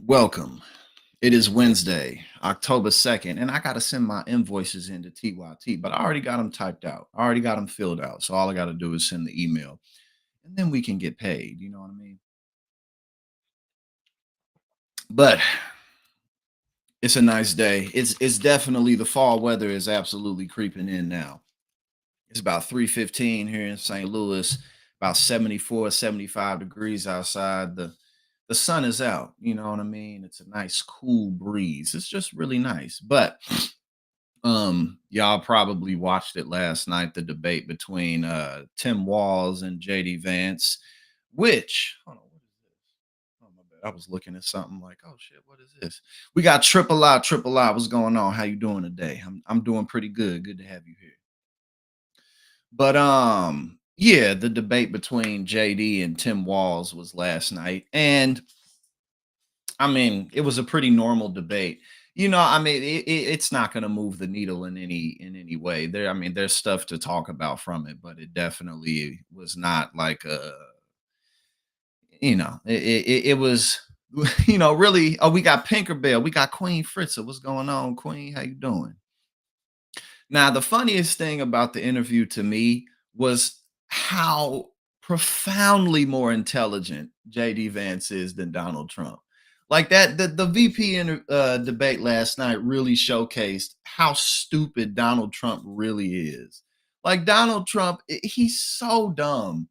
Welcome. It is Wednesday, October 2nd, and I got to send my invoices into TYT, but I already got them typed out. I already got them filled out. So all I got to do is send the email and then we can get paid. You know what I mean? But it's a nice day. It's definitely the fall weather is absolutely creeping in now. It's about 3:15 here in St. Louis, about 74, 75 degrees outside. The sun is out, you know what I mean? It's a nice cool breeze. It's just really nice. But y'all probably watched it last night, the debate between Tim Walz and JD Vance, which hold on, what is this? Oh my bad. I was looking at something like, oh shit, what is this? We got triple I. What's going on? How you doing today? I'm doing pretty good. Good to have you here. But yeah, the debate between JD and Tim Walz was last night. And I mean, it was a pretty normal debate. I mean, it's not going to move the needle in any way. There, I mean, there's stuff to talk about from it, but it definitely was not like it was, really. Oh, we got Pinkerbell, we got Queen Fritza. What's going on, Queen? How you doing? Now, the funniest thing about the interview to me was how profoundly more intelligent JD Vance is than Donald Trump. Like that, the VP debate last night really showcased how stupid Donald Trump really is. Like Donald Trump, he's so dumb,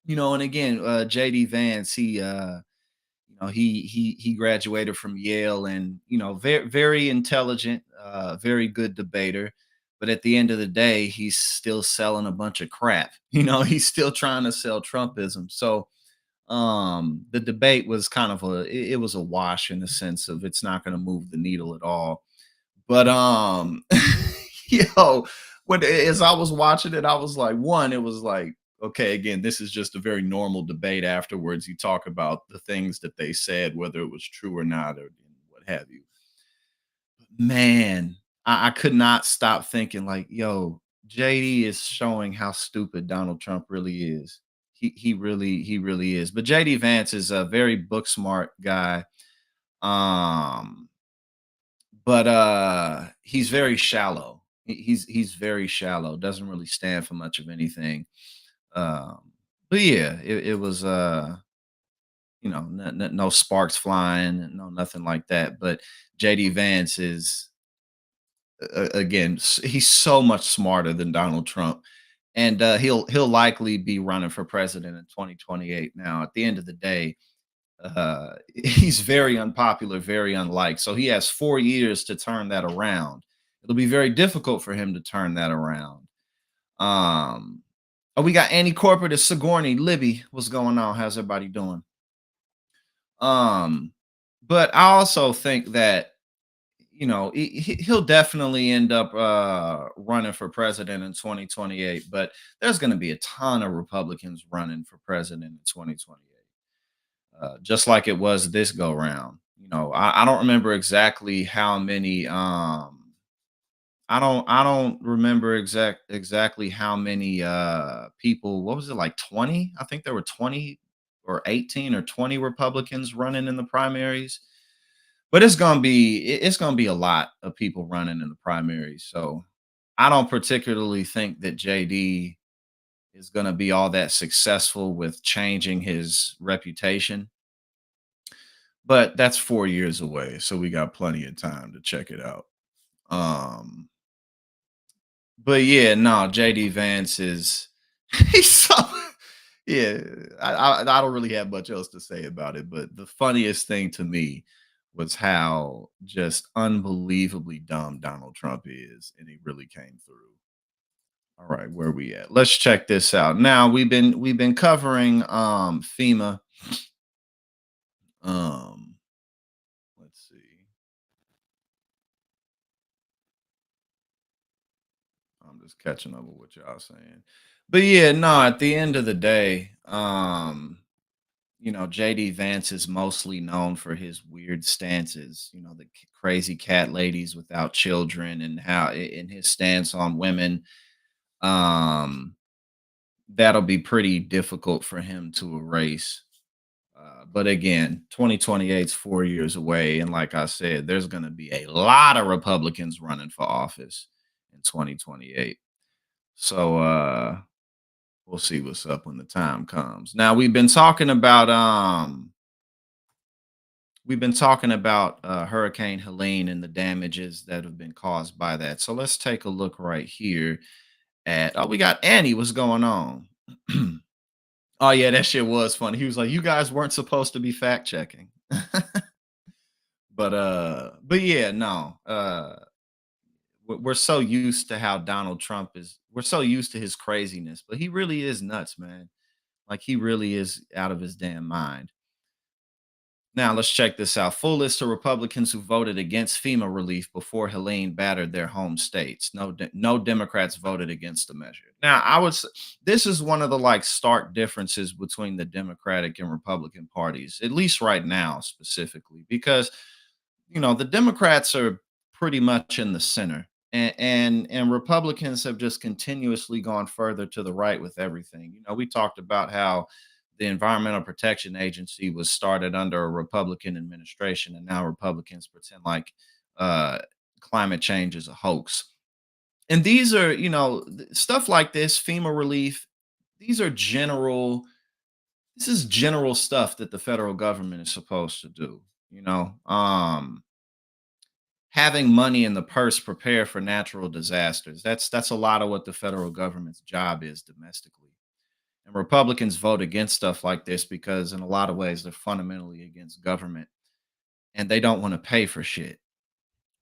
And again, JD Vance, he graduated from Yale, and very intelligent, very good debater. But at the end of the day, he's still selling a bunch of crap. He's still trying to sell Trumpism. So the debate was kind of it was a wash in the sense of it's not going to move the needle at all. But yo, when as I was watching it, I was like, one, it was like, okay, again, this is just a very normal debate. Afterwards, you talk about the things that they said, whether it was true or not, or what have you. Man, I could not stop thinking, like, yo, JD is showing how stupid Donald Trump really is. He really is. But JD Vance is a very book smart guy. Um, but he's very shallow. He's very shallow, doesn't really stand for much of anything. Um, but yeah, it was no sparks flying, no nothing like that. But JD Vance is again, he's so much smarter than Donald Trump, and he'll likely be running for president in 2028. Now, at the end of the day, he's very unpopular, very unliked. So he has 4 years to turn that around. It'll be very difficult for him to turn that around. Um, oh, we got Annie Corporate, Sigourney, Libby. What's going on? How's everybody doing? Um, but I also think that he'll definitely end up running for president in 2028. But there's going to be a ton of Republicans running for president in 2028, just like it was this go round. I don't remember exactly how many. I don't remember exactly how many people. What was it, like 20? I think there were 20 or 18 or 20 Republicans running in the primaries. But it's gonna be a lot of people running in the primaries. So I don't particularly think that JD is gonna be all that successful with changing his reputation. But that's 4 years away, so we got plenty of time to check it out. Um, but yeah, no, JD Vance is he's so yeah. I don't really have much else to say about it, but the funniest thing to me was how just unbelievably dumb Donald Trump is, and he really came through. All right, where we at? Let's check this out. Now we've been covering FEMA. Um, let's see. I'm just catching up with what y'all saying. But yeah, no, at the end of the day, JD Vance is mostly known for his weird stances, the crazy cat ladies without children, and how in his stance on women. Um that'll be pretty difficult for him to erase. But again, 2028 is 4 years away. And like I said, there's going to be a lot of Republicans running for office in 2028. So we'll see what's up when the time comes. Now we've been talking about Hurricane Helene and the damages that have been caused by that. So let's take a look right here at we got Annie. What's going on? Oh yeah, that shit was funny. He was like, "You guys weren't supposed to be fact checking." But yeah, no. We're so used to how Donald Trump is. We're so used to his craziness, but he really is nuts, man. Like he really is out of his damn mind. Now, let's check this out. Full list of Republicans who voted against FEMA relief before Helene battered their home states. No Democrats voted against the measure. Now, this is one of the like stark differences between the Democratic and Republican parties, at least right now specifically, because the Democrats are pretty much in the center, and Republicans have just continuously gone further to the right with everything. We talked about how the Environmental Protection Agency was started under a Republican administration, and now Republicans pretend like uh, climate change is a hoax. And these are, stuff like this, FEMA relief. These are general. This is general stuff that the federal government is supposed to do. Having money in the purse prepare for natural disasters. That's a lot of what the federal government's job is domestically. And Republicans vote against stuff like this because in a lot of ways they're fundamentally against government and they don't want to pay for shit.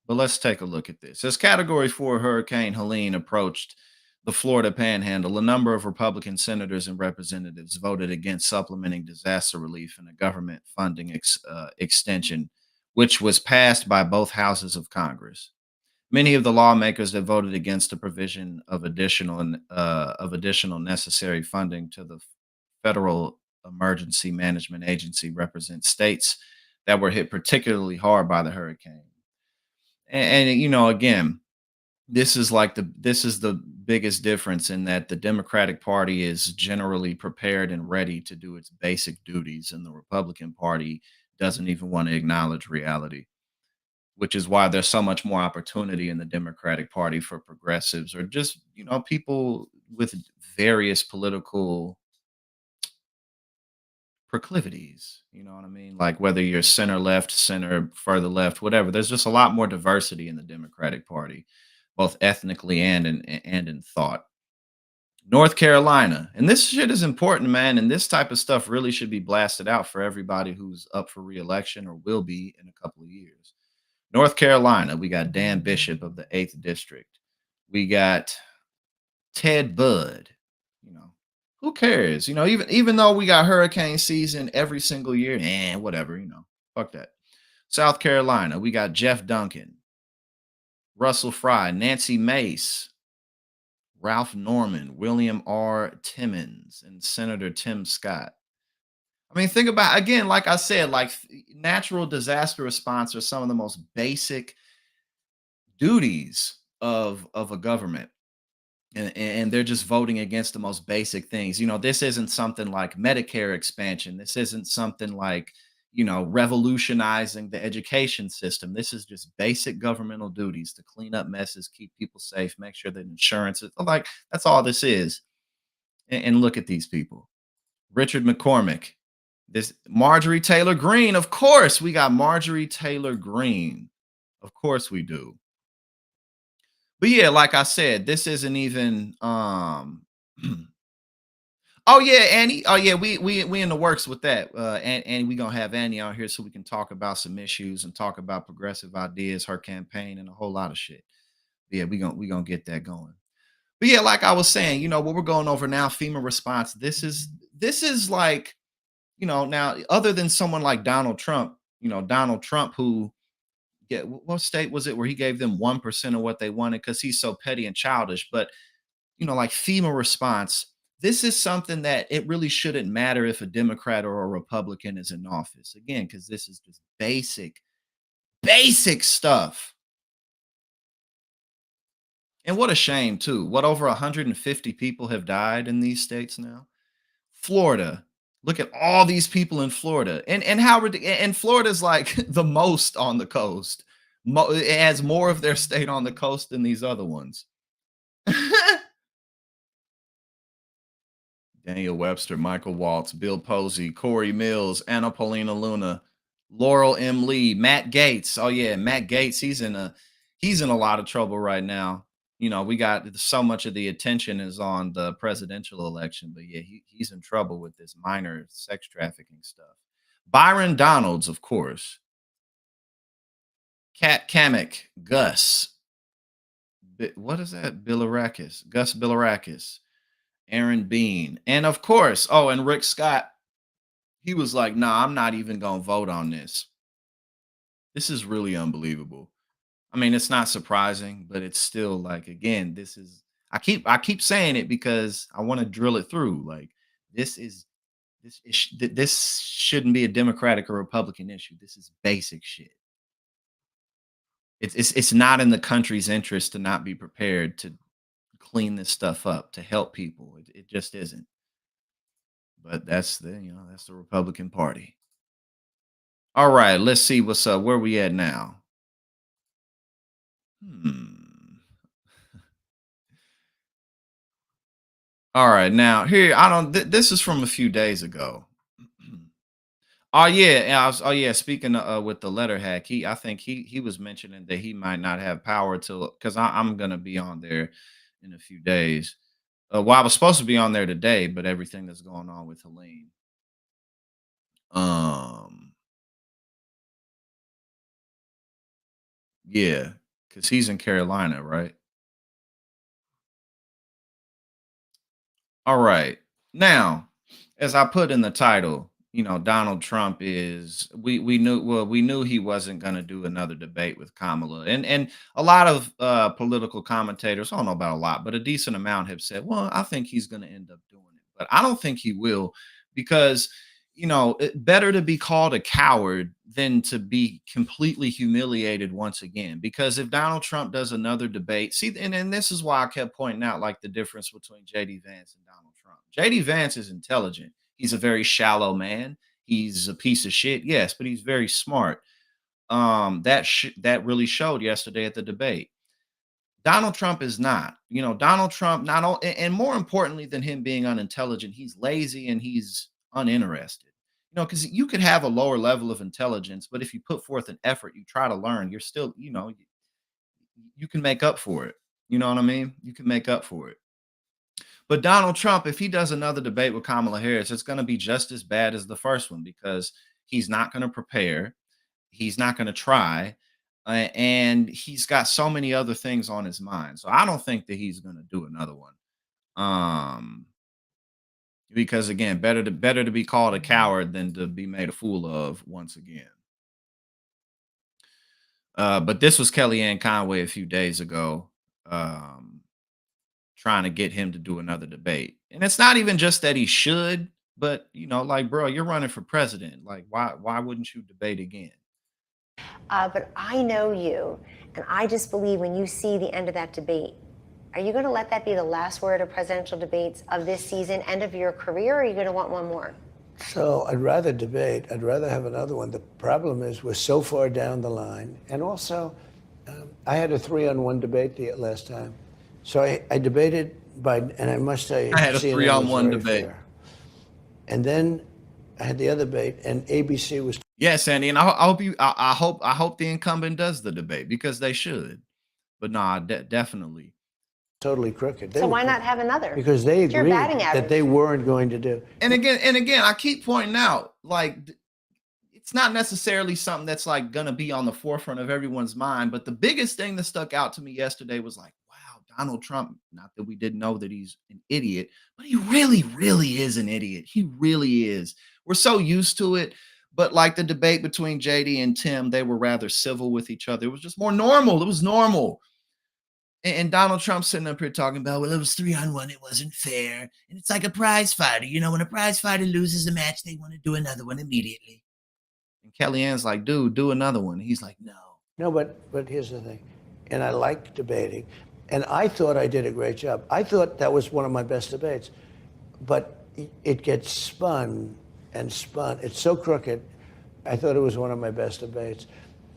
But let's take a look at this. As Category 4 Hurricane Helene approached the Florida Panhandle, a number of Republican senators and representatives voted against supplementing disaster relief and a government funding extension, which was passed by both houses of Congress. Many of the lawmakers that voted against the provision of additional necessary funding to the Federal Emergency Management Agency represent states that were hit particularly hard by the hurricane. And again, this is the biggest difference in that the Democratic Party is generally prepared and ready to do its basic duties, and the Republican Party doesn't even want to acknowledge reality, which is why there's so much more opportunity in the Democratic Party for progressives or just, people with various political proclivities. You know what I mean? Like whether you're center left, center, further left, whatever. There's just a lot more diversity in the Democratic Party, both ethnically and in thought. North Carolina, and this shit is important, man. And this type of stuff really should be blasted out for everybody who's up for reelection or will be in a couple of years. North Carolina, we got Dan Bishop of the 8th District. We got Ted Budd. You know, who cares? Even though we got hurricane season every single year, and whatever, fuck that. South Carolina, we got Jeff Duncan, Russell Fry, Nancy Mace, Ralph Norman, William R. Timmons, and Senator Tim Scott. I mean, think about again, like I said, like natural disaster response are some of the most basic duties of a government. And they're just voting against the most basic things. This isn't something like Medicare expansion. This isn't something like, revolutionizing the education system. This is just basic governmental duties to clean up messes, keep people safe, make sure that insurance is like that's all this is. And look at these people. Richard McCormick, this Marjorie Taylor Greene. Of course, we got Marjorie Taylor Greene. Of course we do. But yeah, like I said, this isn't even oh yeah, Annie. Oh yeah, we in the works with that. And we gonna have Annie out here so we can talk about some issues and talk about progressive ideas, her campaign, and a whole lot of shit. Yeah, we gonna get that going. But yeah, like I was saying, what we're going over now, FEMA response. This is like, now other than someone like Donald Trump, Donald Trump who yeah, what state was it where he gave them 1% of what they wanted because he's so petty and childish? But like FEMA response, this is something that it really shouldn't matter if a Democrat or a Republican is in office. Again, because this is just basic stuff. And what a shame, too. What over 150 people have died in these states now? Florida, Look at all these people in Florida, and how and Florida's like the most on the coast. It has more of their state on the coast than these other ones. Daniel Webster, Michael Waltz, Bill Posey, Corey Mills, Anna Paulina Luna, Laurel M. Lee, Matt Gaetz. Oh yeah, Matt Gaetz. He's in a lot of trouble right now. We got so much of the attention is on the presidential election, but yeah, he's in trouble with this minor sex trafficking stuff. Byron Donalds, of course. Kat Kamek, Gus. What is that? Bilirakis, Gus Bilirakis. Aaron Bean, and of course, and Rick Scott, he was like, "Nah, I'm not even gonna vote on this." This is really unbelievable. I mean, it's not surprising, but it's still like, again, this is. I keep saying it because I want to drill it through. Like, this is this shouldn't be a Democratic or Republican issue. This is basic shit. It's not in the country's interest to not be prepared to clean this stuff up to help people. It just isn't. But that's the Republican Party. All right, let's see what's up. Where we at now? Hmm. All right, now here I don't. This is from a few days ago. Oh yeah, and oh yeah. Speaking with the letter hack, I think he was mentioning that he might not have power till because I'm gonna be on there in a few days. Well, I was supposed to be on there today, but everything that's going on with Helene. Um, yeah, because he's in Carolina, right? All right. Now, as I put in the title, Donald Trump is we knew he wasn't going to do another debate with Kamala. And a lot of political commentators, I don't know about a lot, but a decent amount have said, "Well, I think he's going to end up doing it." But I don't think he will because better to be called a coward than to be completely humiliated once again. Because if Donald Trump does another debate, see, and this is why I kept pointing out like the difference between JD Vance and Donald Trump. JD Vance is intelligent. He's a very shallow man. He's a piece of shit, yes, but he's very smart. That really showed yesterday at the debate. Donald Trump is not. Donald Trump not only, and more importantly than him being unintelligent, he's lazy and he's uninterested. Because you could have a lower level of intelligence, but if you put forth an effort, you try to learn, you're still, you can make up for it. You know what I mean? You can make up for it. But Donald Trump, if he does another debate with Kamala Harris, it's going to be just as bad as the first one because he's not going to prepare. He's not going to try. And he's got so many other things on his mind. So I don't think that he's going to do another one. Because again, better to be called a coward than to be made a fool of once again. But this was Kellyanne Conway a few days ago, trying to get him to do another debate. And it's not even just that he should, but like, bro, you're running for president. Like, why wouldn't you debate again? But I know you, and I just believe when you see the end of that debate, are you going to let that be the last word of presidential debates of this season, end of your career, or are you going to want one more? So I'd rather debate. I'd rather have another one. The problem is we're so far down the line. And also, I had a 3-on-1 debate the last time. So I debated and I must say, I had a CNN 3-on-1 debate. Fair. And then I had the other debate, and ABC was. Yes, Sandy, and I hope the incumbent does the debate because they should. But nah, definitely. Totally crooked. So why not have another? Because they It's your agreed batting that average. they weren't going to do. And again, I keep pointing out, like, it's not necessarily something that's like gonna be on the forefront of everyone's mind. But the biggest thing that stuck out to me yesterday was like, wow, Donald Trump, not that we didn't know that he's an idiot, but he really, really is an idiot. He really is. We're so used to it. But like the debate between JD and Tim, they were rather civil with each other. It was just more normal. It was normal. And Donald Trump sitting up here talking about, well, it was 3-on-1. It wasn't fair. And it's like a prize fighter. When a prize fighter loses a match, they want to do another one immediately. And Kellyanne's like, dude, do another one. He's like, no. No, but here's the thing. And I like debating. And I thought I did a great job. I thought that was one of my best debates. But it gets spun and spun. It's so crooked. I thought it was one of my best debates.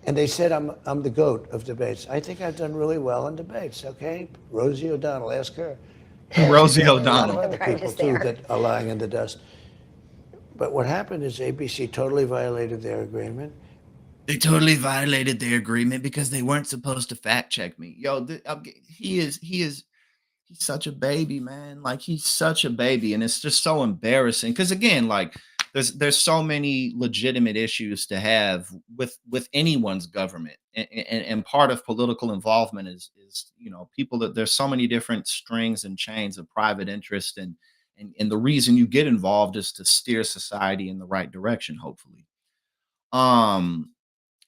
And they said I'm the GOAT of debates. I think I've done really well in debates, okay? Rosie O'Donnell, ask her. Rosie A lot of O'Donnell. other Right, people, just too, there. that are lying in the dust. But what happened is ABC totally violated their agreement. They totally violated their agreement because they weren't supposed to fact check me. Yo, he's such a baby, man. Like he's such a baby, and it's just so embarrassing. Because again, like there's so many legitimate issues to have with anyone's government, and part of political involvement is people that there's so many different strings and chains of private interest, and the reason you get involved is to steer society in the right direction, hopefully. Um,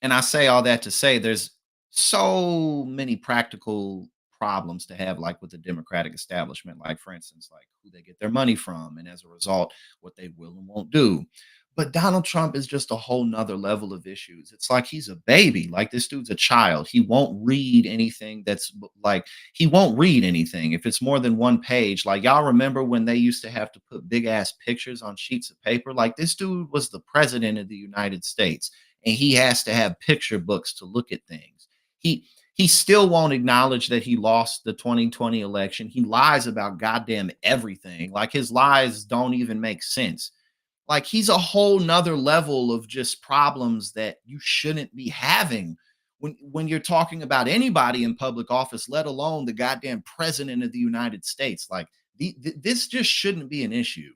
and I say all that to say there's so many practical problems to have, like with the Democratic establishment, like for instance, like who they get their money from, and as a result, what they will and won't do. But Donald Trump is just a whole nother level of issues. It's like he's a baby, like this dude's a child. He won't read anything like he won't read anything if it's more than one page. Like y'all remember when they used to have to put big ass pictures on sheets of paper? Like this dude was the president of the United States and he has to have picture books to look at things. He still won't acknowledge that he lost the 2020 election. He lies about goddamn everything. Like his lies don't even make sense. Like he's a whole nother level of just problems that you shouldn't be having when you're talking about anybody in public office, let alone the goddamn president of the United States. Like this just shouldn't be an issue.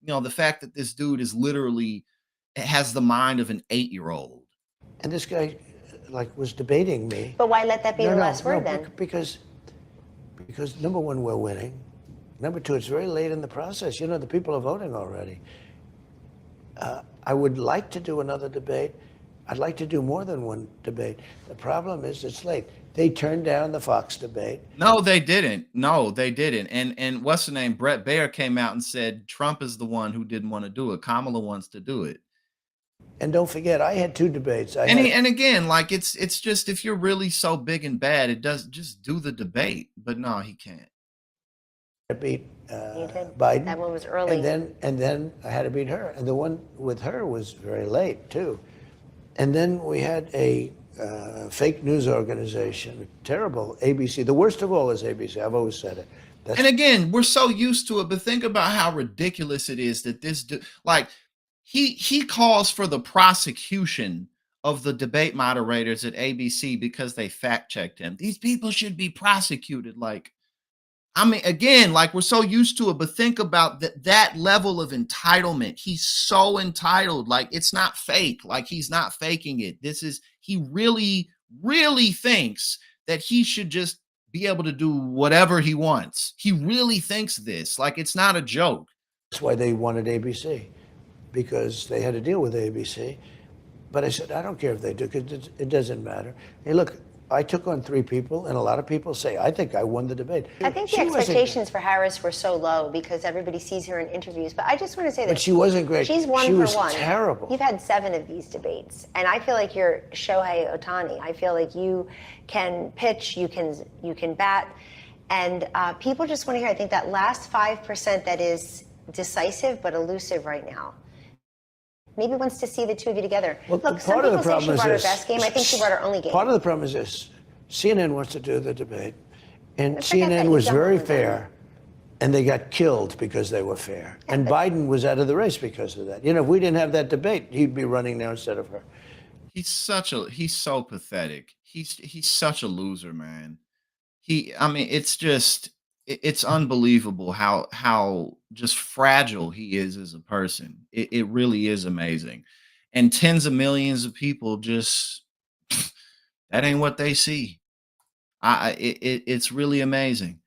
The fact that this dude is literally has the mind of an 8-year-old. And this guy, like, was debating me. But why let that be the last word then? Because number one, we're winning. Number two, it's very late in the process. The people are voting already. I would like to do another debate. I'd like to do more than one debate. The problem is it's late. They turned down the Fox debate. No, they didn't. No, they didn't. And what's the name? Brett Baer came out and said Trump is the one who didn't want to do it. Kamala wants to do it. And don't forget, I had 2 debates. And again, like it's just if you're really so big and bad, it does just do the debate. But no, he can't. Beat You did. Biden. That one was early. And then I had to beat her. And the one with her was very late, too. And then we had a fake news organization, terrible, ABC. The worst of all is ABC. I've always said it. And again, we're so used to it, but think about how ridiculous it is that this like he calls for the prosecution of the debate moderators at ABC because they fact checked him. These people should be prosecuted. Like, I mean, again, like we're so used to it, but think about that level of entitlement. He's so entitled. Like it's not fake. Like he's not faking it. He really, really thinks that he should just be able to do whatever he wants. He really thinks this. Like it's not a joke. That's why they wanted ABC, because they had to deal with ABC. But I said, I don't care if they do, because it doesn't matter. Hey, look, I took on 3 people, and a lot of people say, I think I won the debate. I think the expectations for Harris were so low because everybody sees her in interviews. But I just want to say that But she wasn't great. She's one she for was one. Terrible. You've had 7 of these debates, and I feel like you're Shohei Ohtani. I feel like you can pitch, you can bat, and people just want to hear. I think that last 5% that is decisive but elusive right now. Maybe wants to see the two of you together. Well, look, some people say she brought her best game. I think she brought her only game. Part of the problem is this. CNN wants to do the debate, and But forget that, CNN was you've done very one of them. fair, and they got killed because they were fair. And Biden was out of the race because of that. If we didn't have that debate, he'd be running now instead of her. He's so pathetic. He's such a loser, man. It's unbelievable how just fragile he is as a person. It really is amazing. And tens of millions of people just that ain't what they see. It's really amazing.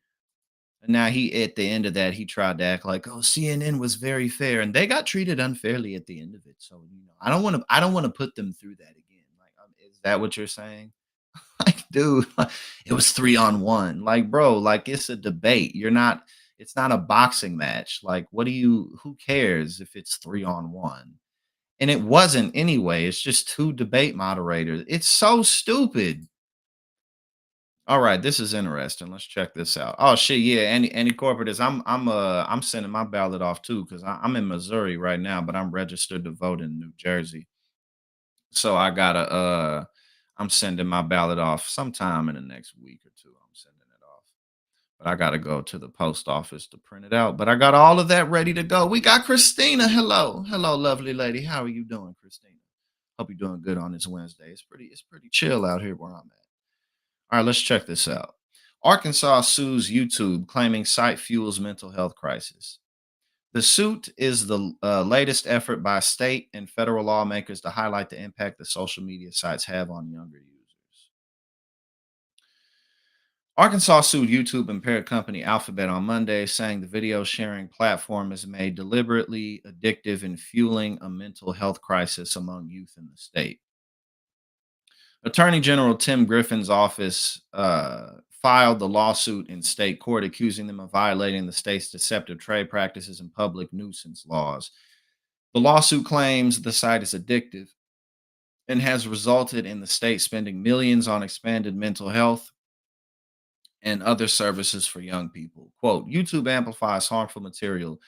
And now at the end of that, he tried to act like, oh, CNN was very fair, and they got treated unfairly at the end of it. So I don't want to put them through that again. Like, is that what you're saying? Like, dude, it was 3-on-1. Like, bro, like it's a debate. It's not a boxing match. Like, who cares if it's 3-on-1? And it wasn't anyway. It's just 2 debate moderators. It's so stupid. All right, this is interesting. Let's check this out. Oh shit, yeah. Any corporate is I'm sending my ballot off too because I'm in Missouri right now, but I'm registered to vote in New Jersey. So I gotta I'm sending my ballot off sometime in the next week or two. I'm sending it off. But I gotta go to the post office to print it out. But I got all of that ready to go. We got Christina. Hello. Hello, lovely lady. How are you doing, Christina? Hope you're doing good on this Wednesday. It's pretty chill out here where I'm at. All right, let's check this out. Arkansas sues YouTube claiming site fuels mental health crisis. The suit is the latest effort by state and federal lawmakers to highlight the impact that social media sites have on younger users. Arkansas sued YouTube and parent company Alphabet on Monday, saying the video sharing platform is made deliberately addictive and fueling a mental health crisis among youth in the state. Attorney General Tim Griffin's office filed the lawsuit in state court, accusing them of violating the state's deceptive trade practices and public nuisance laws. The lawsuit claims the site is addictive and has resulted in the state spending millions on expanded mental health and other services for young people. Quote, YouTube amplifies harmful material,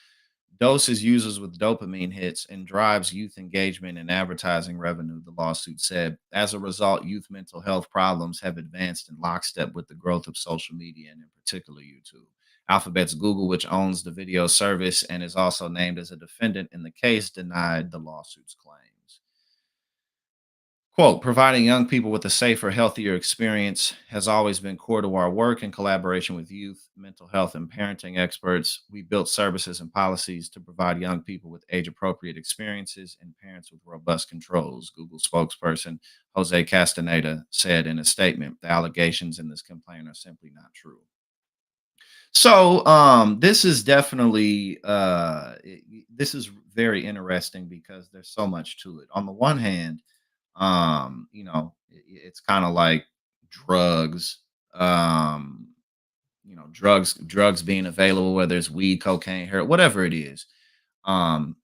doses users with dopamine hits, and drives youth engagement and advertising revenue, the lawsuit said. As a result, youth mental health problems have advanced in lockstep with the growth of social media and, in particular, YouTube. Alphabet's Google, which owns the video service and is also named as a defendant in the case, denied the lawsuit's claims. Quote, providing young people with a safer, healthier experience has always been core to our work in collaboration with youth, mental health, and parenting experts. We built services and policies to provide young people with age appropriate experiences and parents with robust controls, Google spokesperson Jose Castaneda said in a statement. The allegations in this complaint are simply not true. So this is definitely this is very interesting because there's so much to it. On the one hand, it's kind of like drugs, um, drugs being available, whether it's weed, cocaine, heroin, whatever it is.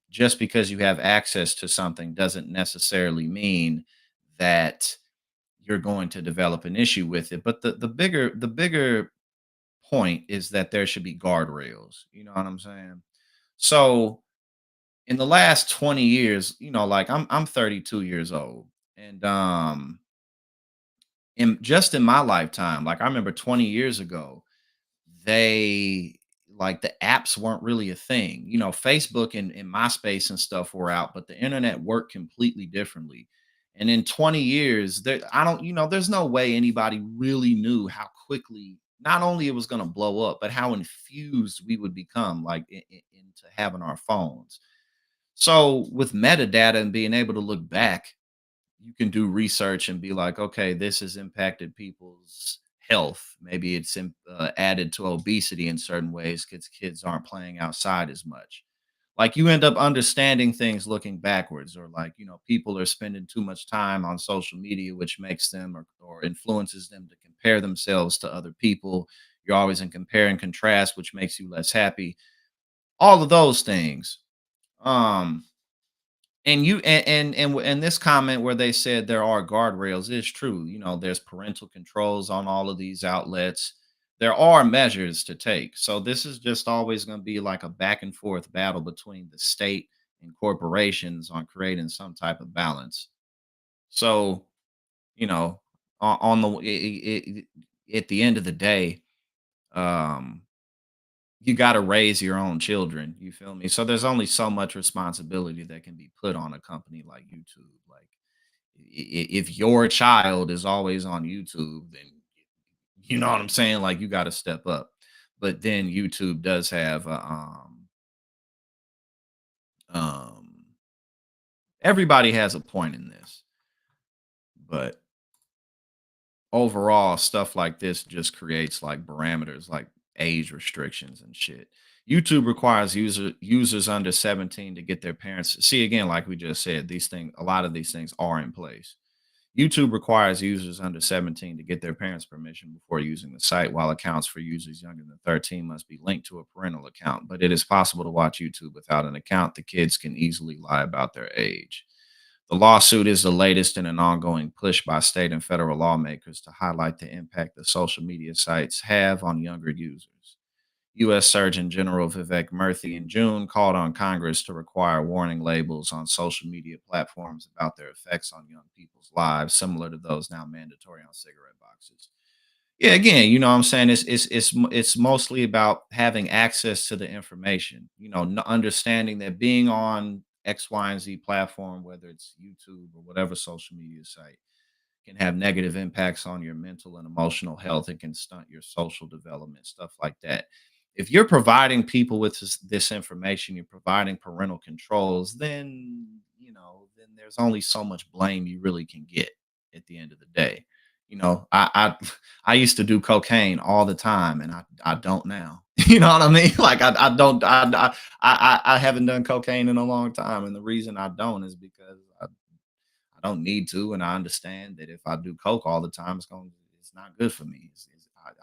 Just because you have access to something doesn't necessarily mean that you're going to develop an issue with it. But the bigger point is that there should be guardrails. You know what I'm saying? So in the last 20 years, like I'm 32 years old. And in my lifetime, like I remember 20 years ago, they like the apps weren't really a thing. Facebook and MySpace and stuff were out, but the internet worked completely differently. And in 20 years, there I don't, there's no way anybody really knew how quickly not only it was going to blow up, but how infused we would become like into having our phones. So with metadata and being able to look back, you can do research and be like, okay, this has impacted people's health. Maybe it's added to obesity in certain ways because kids aren't playing outside as much. Like you end up understanding things looking backwards, or like, people are spending too much time on social media, which makes them or influences them to compare themselves to other people. You're always in compare and contrast, which makes you less happy. All of those things. Um, and this comment where they said there are guardrails is true. There's parental controls on all of these outlets. There are measures to take. So this is just always going to be like a back and forth battle between the state and corporations on creating some type of balance. So, you know, on the at the end of the day, um, you got to raise your own children. You feel me? So there's only so much responsibility that can be put on a company like YouTube. Like, if your child is always on YouTube, then you know what I'm saying. Like, you got to step up. But then YouTube does have um, everybody has a point in this, but overall stuff like this just creates like parameters like age restrictions and shit. YouTube requires users under 17 to get their parents. See, again, like we just said, a lot of these things are in place. YouTube requires users under 17 to get their parents' permission before using the site, while accounts for users younger than 13 must be linked to a parental account. But it is possible to watch YouTube without an account. The kids can easily lie about their age. The lawsuit is the latest in an ongoing push by state and federal lawmakers to highlight the impact that social media sites have on younger users. U.S. Surgeon General Vivek Murthy in June called on Congress to require warning labels on social media platforms about their effects on young people's lives, similar to those now mandatory on cigarette boxes. Yeah, again, you know what I'm saying? It's mostly about having access to the information, understanding that being on X, Y, and Z platform, whether it's YouTube or whatever social media site, can have negative impacts on your mental and emotional health. It can stunt your social development, stuff like that. If you're providing people with this information, you're providing parental controls, then then there's only so much blame you really can get at the end of the day. I used to do cocaine all the time, and I don't now. You know what I mean? Like I don't I haven't done cocaine in a long time, and the reason I don't is because I don't need to, and I understand that if I do coke all the time, it's not good for me.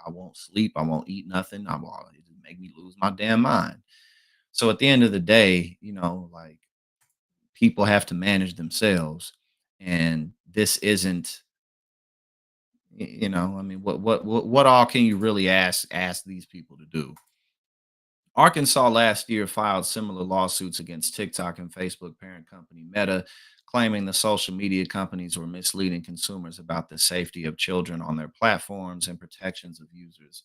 I won't sleep. I won't eat nothing. It make me lose my damn mind. So at the end of the day, like people have to manage themselves, and this isn't. I mean, what all can you really ask these people to do? Arkansas last year filed similar lawsuits against TikTok and Facebook parent company Meta, claiming the social media companies were misleading consumers about the safety of children on their platforms and protections of users'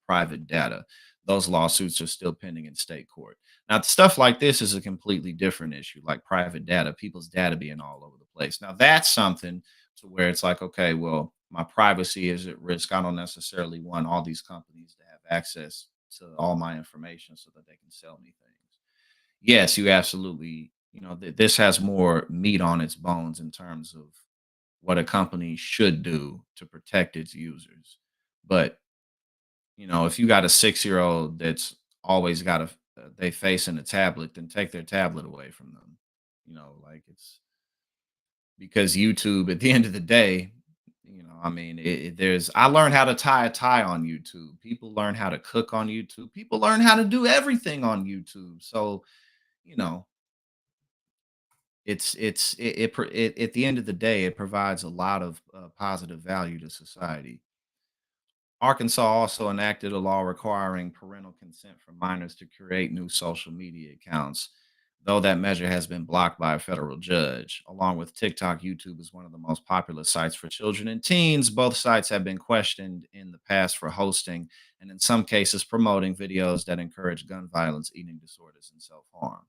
private data. Those lawsuits are still pending in state court. Now, stuff like this is a completely different issue, like private data, people's data being all over the place. Now, that's something to where it's like, okay, well, my privacy is at risk. I don't necessarily want all these companies to have access to all my information so that they can sell me things. Yes, you absolutely, this has more meat on its bones in terms of what a company should do to protect its users. But, if you got a 6-year old that's always got they face in a tablet, then take their tablet away from them. Like it's because YouTube at the end of the day, I mean, I learned how to tie a tie on YouTube. People learn how to cook on YouTube. People learn how to do everything on YouTube. So, you know, at the end of the day, it provides a lot of positive value to society. Arkansas also enacted a law requiring parental consent for minors to create new social media accounts, though that measure has been blocked by a federal judge. Along with TikTok, YouTube is one of the most popular sites for children and teens. Both sites have been questioned in the past for hosting and, in some cases, promoting videos that encourage gun violence, eating disorders, and self harm.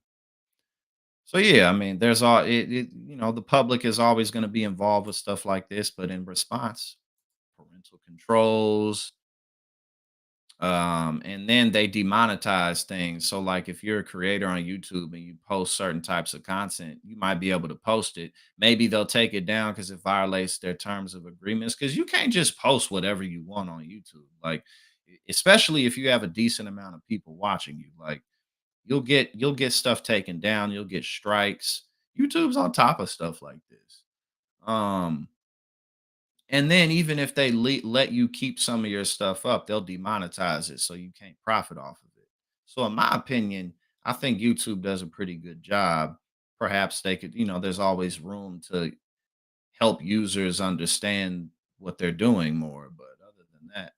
So yeah, I mean, there's all the public is always going to be involved with stuff like this, but in response, parental controls, and then they demonetize things. So like if you're a creator on YouTube and you post certain types of content, you might be able to post it. Maybe they'll take it down because it violates their terms of agreements, because you can't just post whatever you want on YouTube. Like especially if you have a decent amount of people watching you, like you'll get stuff taken down, you'll get strikes. YouTube's on top of stuff like this. um and then even if they let you keep some of your stuff up, they'll demonetize it so you can't profit off of it. So in my opinion, I think YouTube does a pretty good job. Perhaps they could, there's always room to help users understand what they're doing more. But other than that,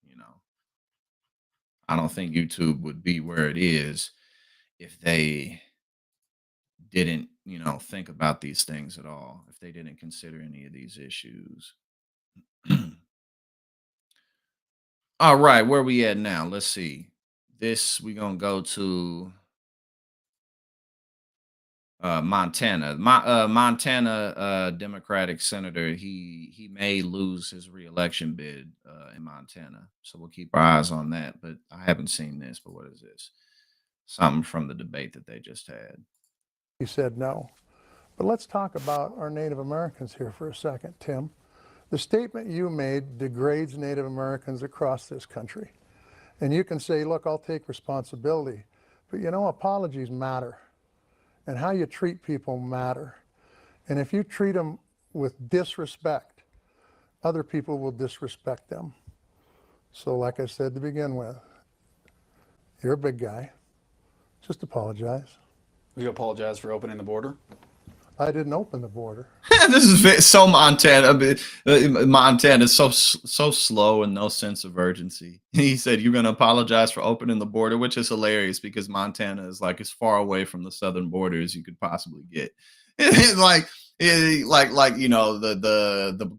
you know, I don't think YouTube would be where it is if they didn't, think about these things at all, if they didn't consider any of these issues. All right, where we at now? Let's see. This we gonna go to Montana. Montana Democratic senator. He may lose his reelection bid in Montana, so we'll keep our eyes on that. But I haven't seen this. But what is this? Something from the debate that they just had. He said no. But let's talk about our Native Americans here for a second, Tim. The statement you made degrades Native Americans across this country. And you can say, look, I'll take responsibility. But apologies matter. And how you treat people matter. And if you treat them with disrespect, other people will disrespect them. So like I said to begin with, you're a big guy. Just apologize. Will you apologize for opening the border? I didn't open the border. This is so Montana. Montana is so slow and no sense of urgency. He said, "You're going to apologize for opening the border," which is hilarious because Montana is like as far away from the southern border as you could possibly get. like, the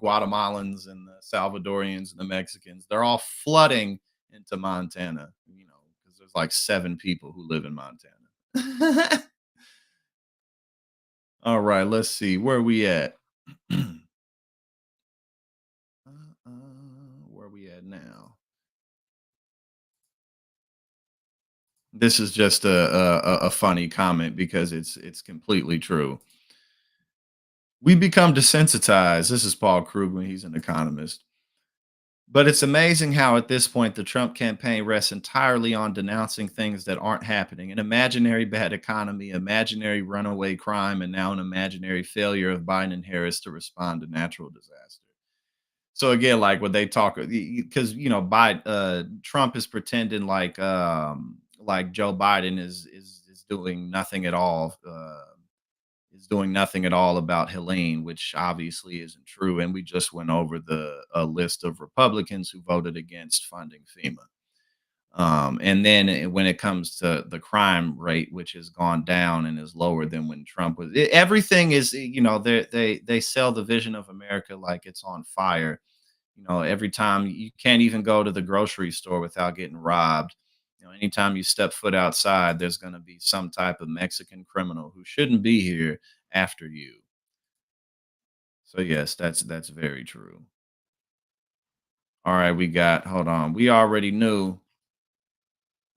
Guatemalans and the Salvadorians and the Mexicans, they're all flooding into Montana. Because there's like 7 people who live in Montana. All right, let's see where we at. Where are we at now? This is just a funny comment because it's completely true. We become desensitized. This is Paul Krugman. He's an economist. But it's amazing how at this point the Trump campaign rests entirely on denouncing things that aren't happening. An imaginary bad economy, imaginary runaway crime, and now an imaginary failure of Biden and Harris to respond to natural disaster. So again, like when they talk, because Trump is pretending like Joe Biden is doing nothing at all, is doing nothing at all about Helene, which obviously isn't true. And we just went over the list of Republicans who voted against funding FEMA. And then when it comes to the crime rate, which has gone down and is lower than when Trump was, everything is, they sell the vision of America like it's on fire. Every time you can't even go to the grocery store without getting robbed. Anytime you step foot outside, there's going to be some type of Mexican criminal who shouldn't be here after you. So yes, that's very true. All right, hold on. We already knew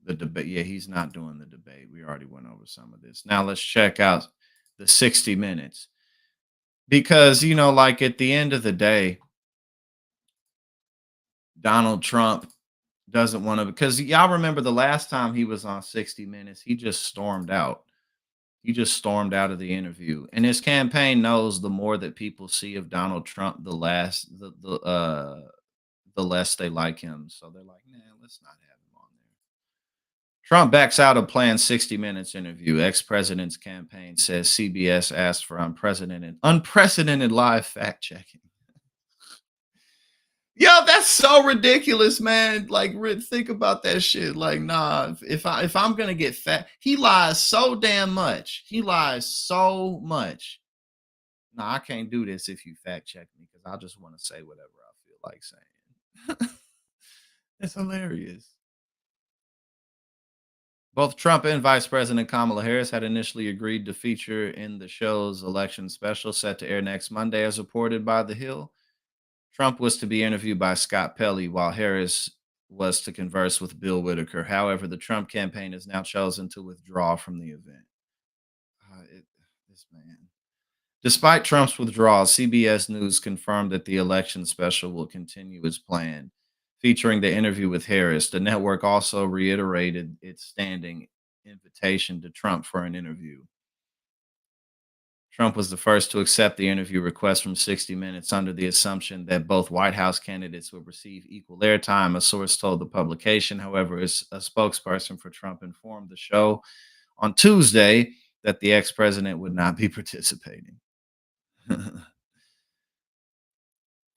the debate. Yeah, he's not doing the debate. We already went over some of this. Now let's check out the 60 minutes. Because, like at the end of the day, Donald Trump doesn't want to, because y'all remember the last time he was on 60 Minutes, he just stormed out. He just stormed out of the interview. And his campaign knows the more that people see of Donald Trump, the less they like him. So they're like, nah, let's not have him on there. Trump backs out of planned 60 Minutes interview. Ex-president's campaign says CBS asked for unprecedented live fact checking. Yo, that's so ridiculous, man. Like, think about that shit. Like, nah, if I'm gonna get fat, he lies so damn much. He lies so much. Nah, I can't do this if you fact check me because I just want to say whatever I feel like saying. It's hilarious. Both Trump and Vice President Kamala Harris had initially agreed to feature in the show's election special set to air next Monday, as reported by The Hill. Trump was to be interviewed by Scott Pelley, while Harris was to converse with Bill Whitaker. However, the Trump campaign has now chosen to withdraw from the event. This man. Despite Trump's withdrawal, CBS News confirmed that the election special will continue as planned, featuring the interview with Harris. The network also reiterated its standing invitation to Trump for an interview. Trump was the first to accept the interview request from 60 Minutes under the assumption that both White House candidates would receive equal airtime, a source told the publication. However, a spokesperson for Trump informed the show on Tuesday that the ex-president would not be participating.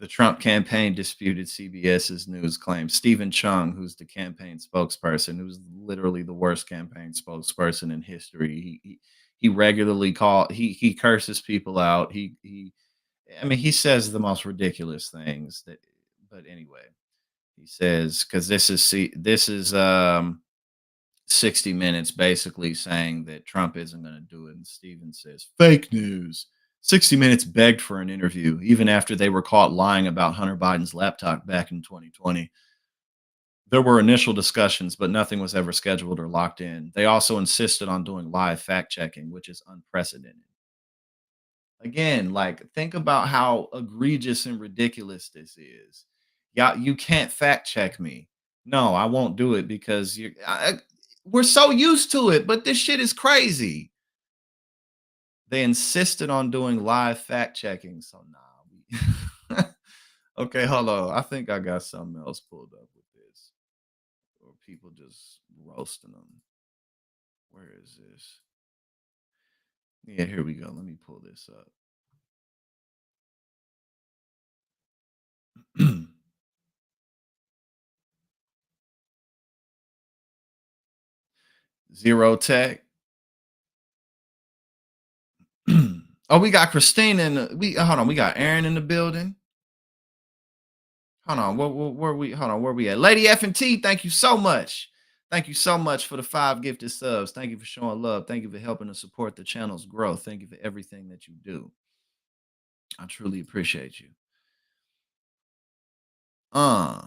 The Trump campaign disputed CBS's news claims. Stephen Chung, who's the campaign spokesperson, who's literally the worst campaign spokesperson in history, he regularly he curses people out. He says the most ridiculous things but anyway, he says, because this is 60 Minutes basically saying that Trump isn't going to do it, and Stephen says fake news. 60 Minutes begged for an interview even after they were caught lying about Hunter Biden's laptop back in 2020. There were initial discussions, but nothing was ever scheduled or locked in. They also insisted on doing live fact checking, which is unprecedented. Again, like, think about how egregious and ridiculous this is. Yeah, you can't fact check me. No, I won't do it because we're so used to it, but this shit is crazy. They insisted on doing live fact checking, so nah. Okay, hold on. I think I got something else pulled up with this, or people just roasting them. Where is this? Yeah, here we go. Let me pull this up. Zero Tech. Oh, we got Christine in the, we hold on, we got Aaron in the building. Hold on, where we hold on, where we at? Lady F and T, thank you so much. Thank you so much for the 5 gifted subs. Thank you for showing love. Thank you for helping to support the channel's growth. Thank you for everything that you do. I truly appreciate you. Uh,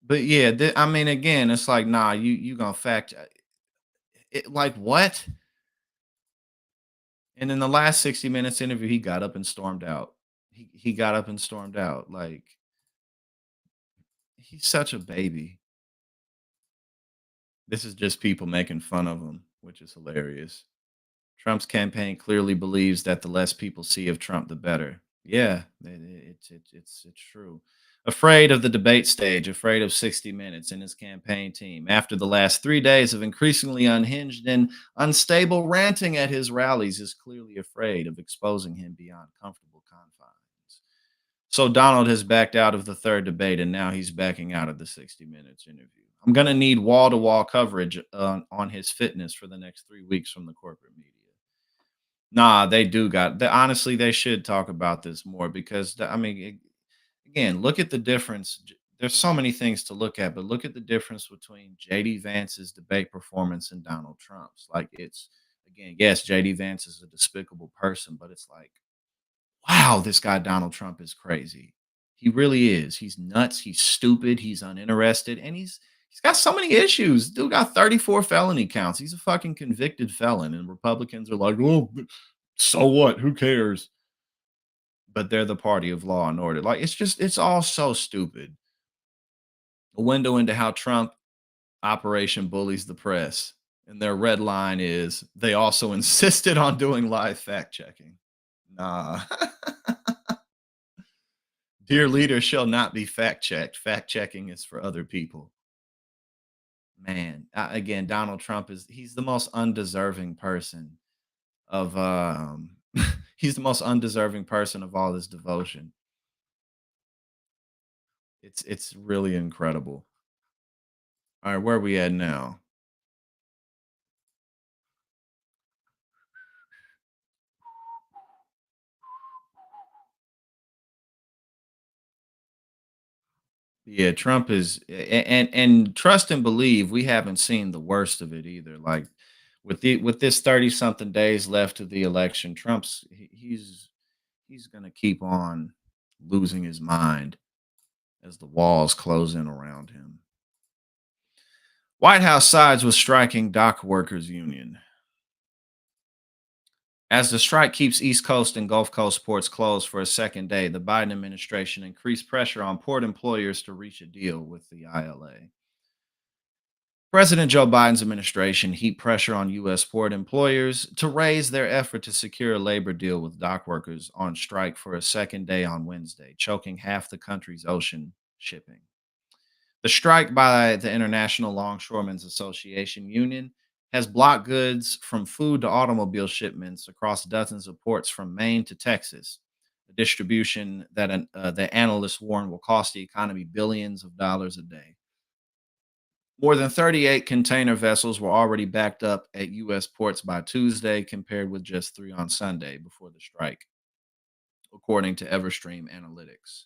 but yeah, I mean, again, it's like, nah, you gonna fact it, like what? And in the last 60 minutes interview, he got up and stormed out. He got up and stormed out. Like he's such a baby. This is just people making fun of him, which is hilarious. Trump's campaign clearly believes that the less people see of Trump, the better. Yeah, it's true. Afraid of the debate stage, afraid of 60 Minutes and his campaign team. After the last 3 days of increasingly unhinged and unstable ranting at his rallies, is clearly afraid of exposing him beyond comfortable confines. So Donald has backed out of the third debate, and now he's backing out of the 60 Minutes interview. I'm going to need wall to wall coverage on his fitness for the next 3 weeks from the corporate media. Nah, they do got. Honestly, they should talk about this more because I mean, again, look at the difference. There's so many things to look at, but look at the difference between JD Vance's debate performance and Donald Trump's. Like it's again, yes, JD Vance is a despicable person, but it's like wow, this guy Donald Trump is crazy. He really is. He's nuts. He's stupid. He's uninterested, and he's got so many issues. Dude got 34 felony counts. He's a fucking convicted felon, and Republicans are like, "Oh, so what? Who cares?" But they're the party of law and order. Like it's all so stupid. A window into how Trump operation bullies the press, and their red line is they also insisted on doing live fact checking. Nah. Dear leader shall not be fact checked. Fact checking is for other people. Man, again, Donald Trump he's the most undeserving person of he's the most undeserving person of all this devotion. It's really incredible. All right, where are we at now? Yeah, Trump is and trust and believe we haven't seen the worst of it either. Like with this 30 something days left of the election, he's going to keep on losing his mind as the walls close in around him. White House sides with striking dock workers union. As the strike keeps East Coast and Gulf Coast ports closed for a second day, the Biden administration increased pressure on port employers to reach a deal with the ILA. President Joe Biden's administration heaped pressure on U.S. port employers to raise their effort to secure a labor deal with dock workers on strike for a second day on Wednesday, choking half the country's ocean shipping. The strike by the International Longshoremen's Association Union has blocked goods from food to automobile shipments across dozens of ports from Maine to Texas, a distribution that the analysts warn will cost the economy billions of dollars a day. More than 38 container vessels were already backed up at U.S. ports by Tuesday, compared with just 3 on Sunday before the strike, according to Everstream Analytics.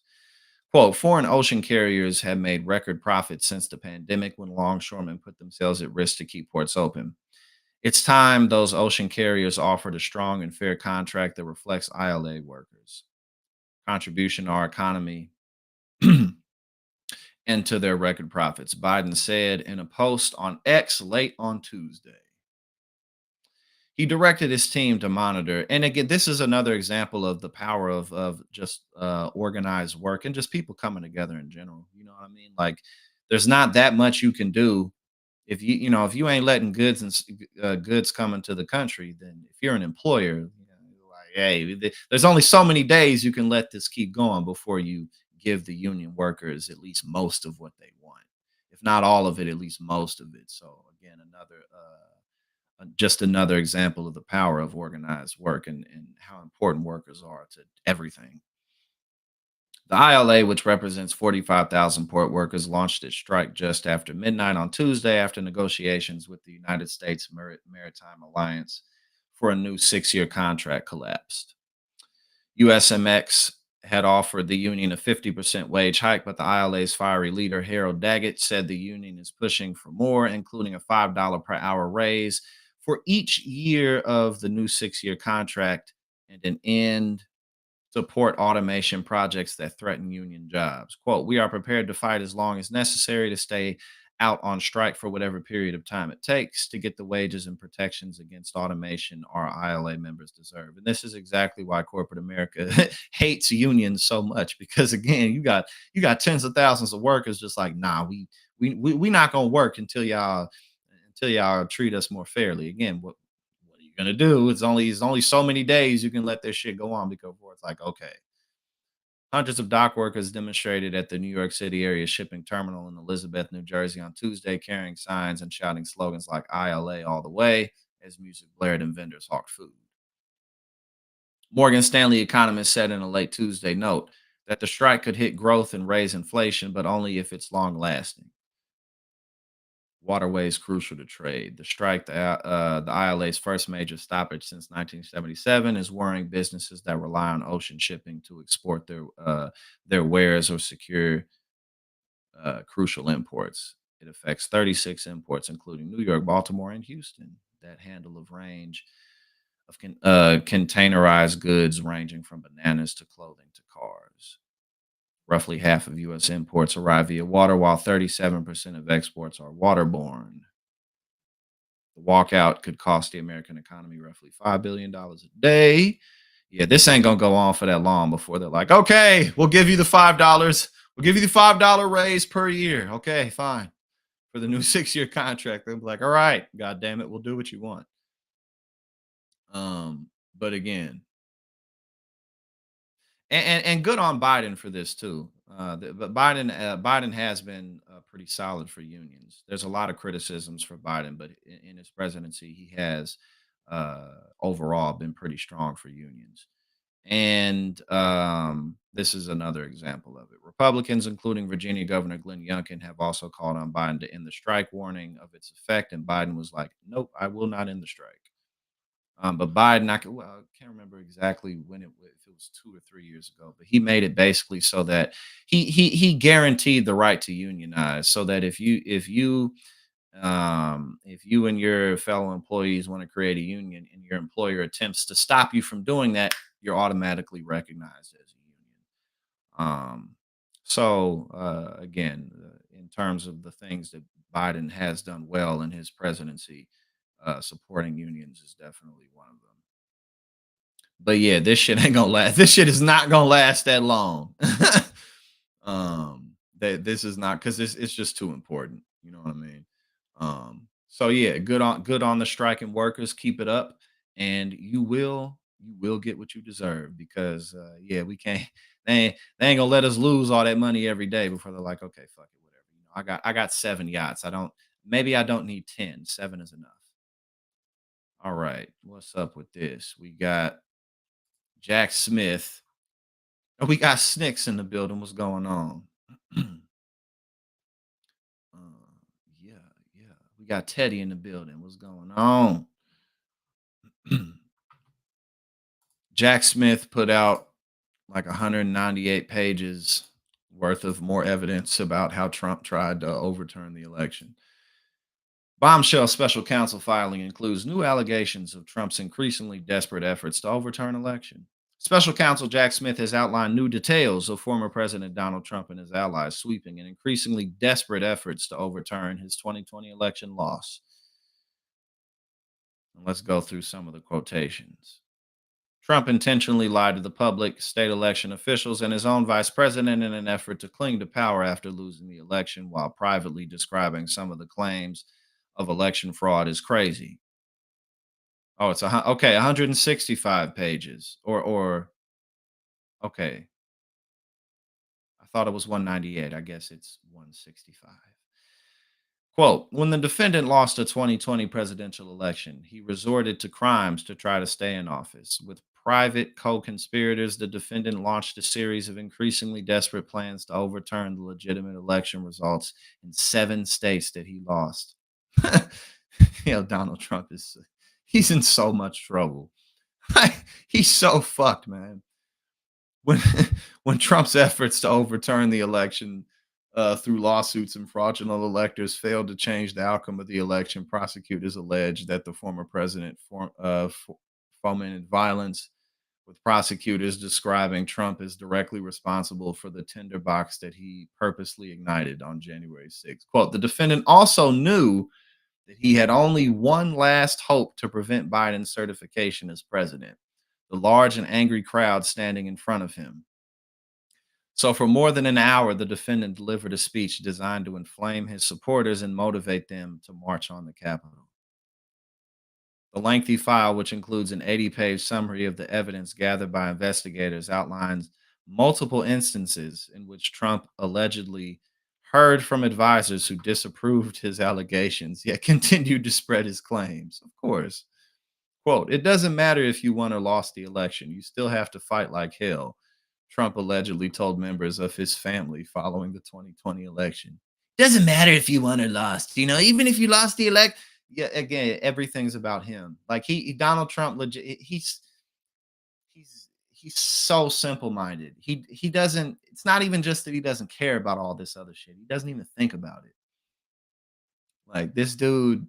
Quote, foreign ocean carriers have made record profits since the pandemic when longshoremen put themselves at risk to keep ports open. It's time those ocean carriers offered a strong and fair contract that reflects ILA workers' contribution to our economy and to their record profits, Biden said in a post on X late on Tuesday. He directed his team to monitor. And again, this is another example of the power of just organized work and just people coming together in general. You know what I mean? Like, there's not that much you can do if if you ain't letting goods come into the country. Then if you're an employer, like, hey, there's only so many days you can let this keep going before you give the union workers at least most of what they want, if not all of it, at least most of it. So again, just another example of the power of organized work and how important workers are to everything. The ILA, which represents 45,000 port workers, launched its strike just after midnight on Tuesday after negotiations with the United States Maritime Alliance for a new 6-year contract collapsed. USMX had offered the union a 50% wage hike, but the ILA's fiery leader, Harold Daggett, said the union is pushing for more, including a $5 per hour raise for each year of the new 6-year contract and an end support automation projects that threaten union jobs. Quote, we are prepared to fight as long as necessary to stay out on strike for whatever period of time it takes to get the wages and protections against automation our ILA members deserve. And this is exactly why corporate America hates unions so much, because again, you got tens of thousands of workers just like, nah, we not gonna work until y'all treat us more fairly. Again, what are you gonna do? It's only so many days you can let this shit go on because it's like, okay. Hundreds of dock workers demonstrated at the New York City area shipping terminal in Elizabeth, New Jersey on Tuesday, carrying signs and shouting slogans like ILA all the way as music blared and vendors hawked food. Morgan Stanley economists said in a late Tuesday note that the strike could hit growth and raise inflation, but only if it's long lasting. Waterways crucial to trade. The strike, the ILA's first major stoppage since 1977, is worrying businesses that rely on ocean shipping to export their wares or secure crucial imports. It affects 36 imports, including New York, Baltimore, and Houston, that handle a range of containerized goods ranging from bananas to clothing to cars. Roughly half of U.S. imports arrive via water, while 37% of exports are waterborne. The walkout could cost the American economy roughly $5 billion a day. Yeah, this ain't going to go on for that long before they're like, okay, we'll give you the $5. We'll give you the $5 raise per year. Okay, fine. For the new 6-year contract, they'll be like, all right, God damn it, we'll do what you want. But again, and good on Biden for this too. But Biden has been pretty solid for unions. There's a lot of criticisms for Biden, but in his presidency, he has overall been pretty strong for unions. And this is another example of it. Republicans, including Virginia Governor Glenn Youngkin, have also called on Biden to end the strike, warning of its effect. And Biden was like, "Nope, I will not end the strike." But Biden, I can't remember exactly when if it was 2 or 3 years ago, but he made it basically so that he guaranteed the right to unionize, so that if you and your fellow employees want to create a union and your employer attempts to stop you from doing that, you're automatically recognized as a union. Again, in terms of the things that Biden has done well in his presidency, supporting unions is definitely one of them. But yeah, this shit ain't gonna last. This shit is not gonna last that long. That this is not because it's just too important. You know what I mean? So yeah, good on the striking workers. Keep it up, and you will get what you deserve because yeah, we can't. They ain't gonna let us lose all that money every day before they're like, okay, fuck it, whatever. I got 7 yachts. Maybe I don't need 10. 7 is enough. All right, what's up with this? We got Jack Smith. Oh, we got Snicks in the building. What's going on? Uh, yeah, yeah. We got Teddy in the building. What's going on? Jack Smith put out like 198 pages worth of more evidence about how Trump tried to overturn the election. Bombshell special counsel filing includes new allegations of Trump's increasingly desperate efforts to overturn election. Special counsel Jack Smith has outlined new details of former President Donald Trump and his allies' sweeping and increasingly desperate efforts to overturn his 2020 election loss. And let's go through some of the quotations. Trump intentionally lied to the public, state election officials, and his own vice president in an effort to cling to power after losing the election, while privately describing some of the claims of election fraud as crazy. Oh, it's okay, 165 pages, or okay, I thought it was 198. I guess it's 165. Quote, when the defendant lost the 2020 presidential election, he resorted to crimes to try to stay in office. With private co-conspirators, the defendant launched a series of increasingly desperate plans to overturn the legitimate election results in 7 states that he lost. Donald Trump he's in so much trouble. He's so fucked, man. When when Trump's efforts to overturn the election through lawsuits and fraudulent electors failed to change the outcome of the election, prosecutors alleged that the former president fomented violence, with prosecutors describing Trump as directly responsible for the tinderbox that he purposely ignited on January 6th. Quote, the defendant also knew that he had only one last hope to prevent Biden's certification as president: the large and angry crowd standing in front of him. So, for more than an hour, the defendant delivered a speech designed to inflame his supporters and motivate them to march on the Capitol. The lengthy file, which includes an 80-page summary of the evidence gathered by investigators, outlines multiple instances in which Trump allegedly heard from advisors who disapproved his allegations, yet continued to spread his claims. Of course. Quote, it doesn't matter if you won or lost the election. You still have to fight like hell, Trump allegedly told members of his family following the 2020 election. Doesn't matter if you won or lost. Even if you lost the election, yeah, again, everything's about him. Like Donald Trump, legit, he's so simple-minded. He doesn't. It's not even just that he doesn't care about all this other shit. He doesn't even think about it. Like this dude,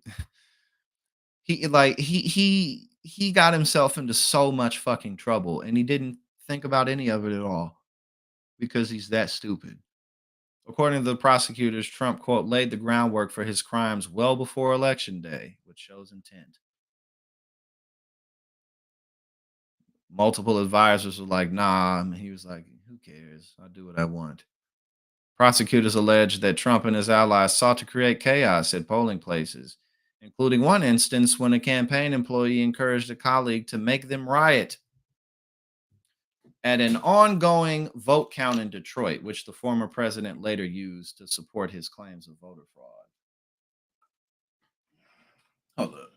he got himself into so much fucking trouble, and he didn't think about any of it at all because he's that stupid. According to the prosecutors, Trump, quote, laid the groundwork for his crimes well before Election Day, which shows intent. Multiple advisors were like, nah. And he was like, who cares? I'll do what I want. Prosecutors alleged that Trump and his allies sought to create chaos at polling places, including one instance when a campaign employee encouraged a colleague to make them riot at an ongoing vote count in Detroit, which the former president later used to support his claims of voter fraud. Hold up.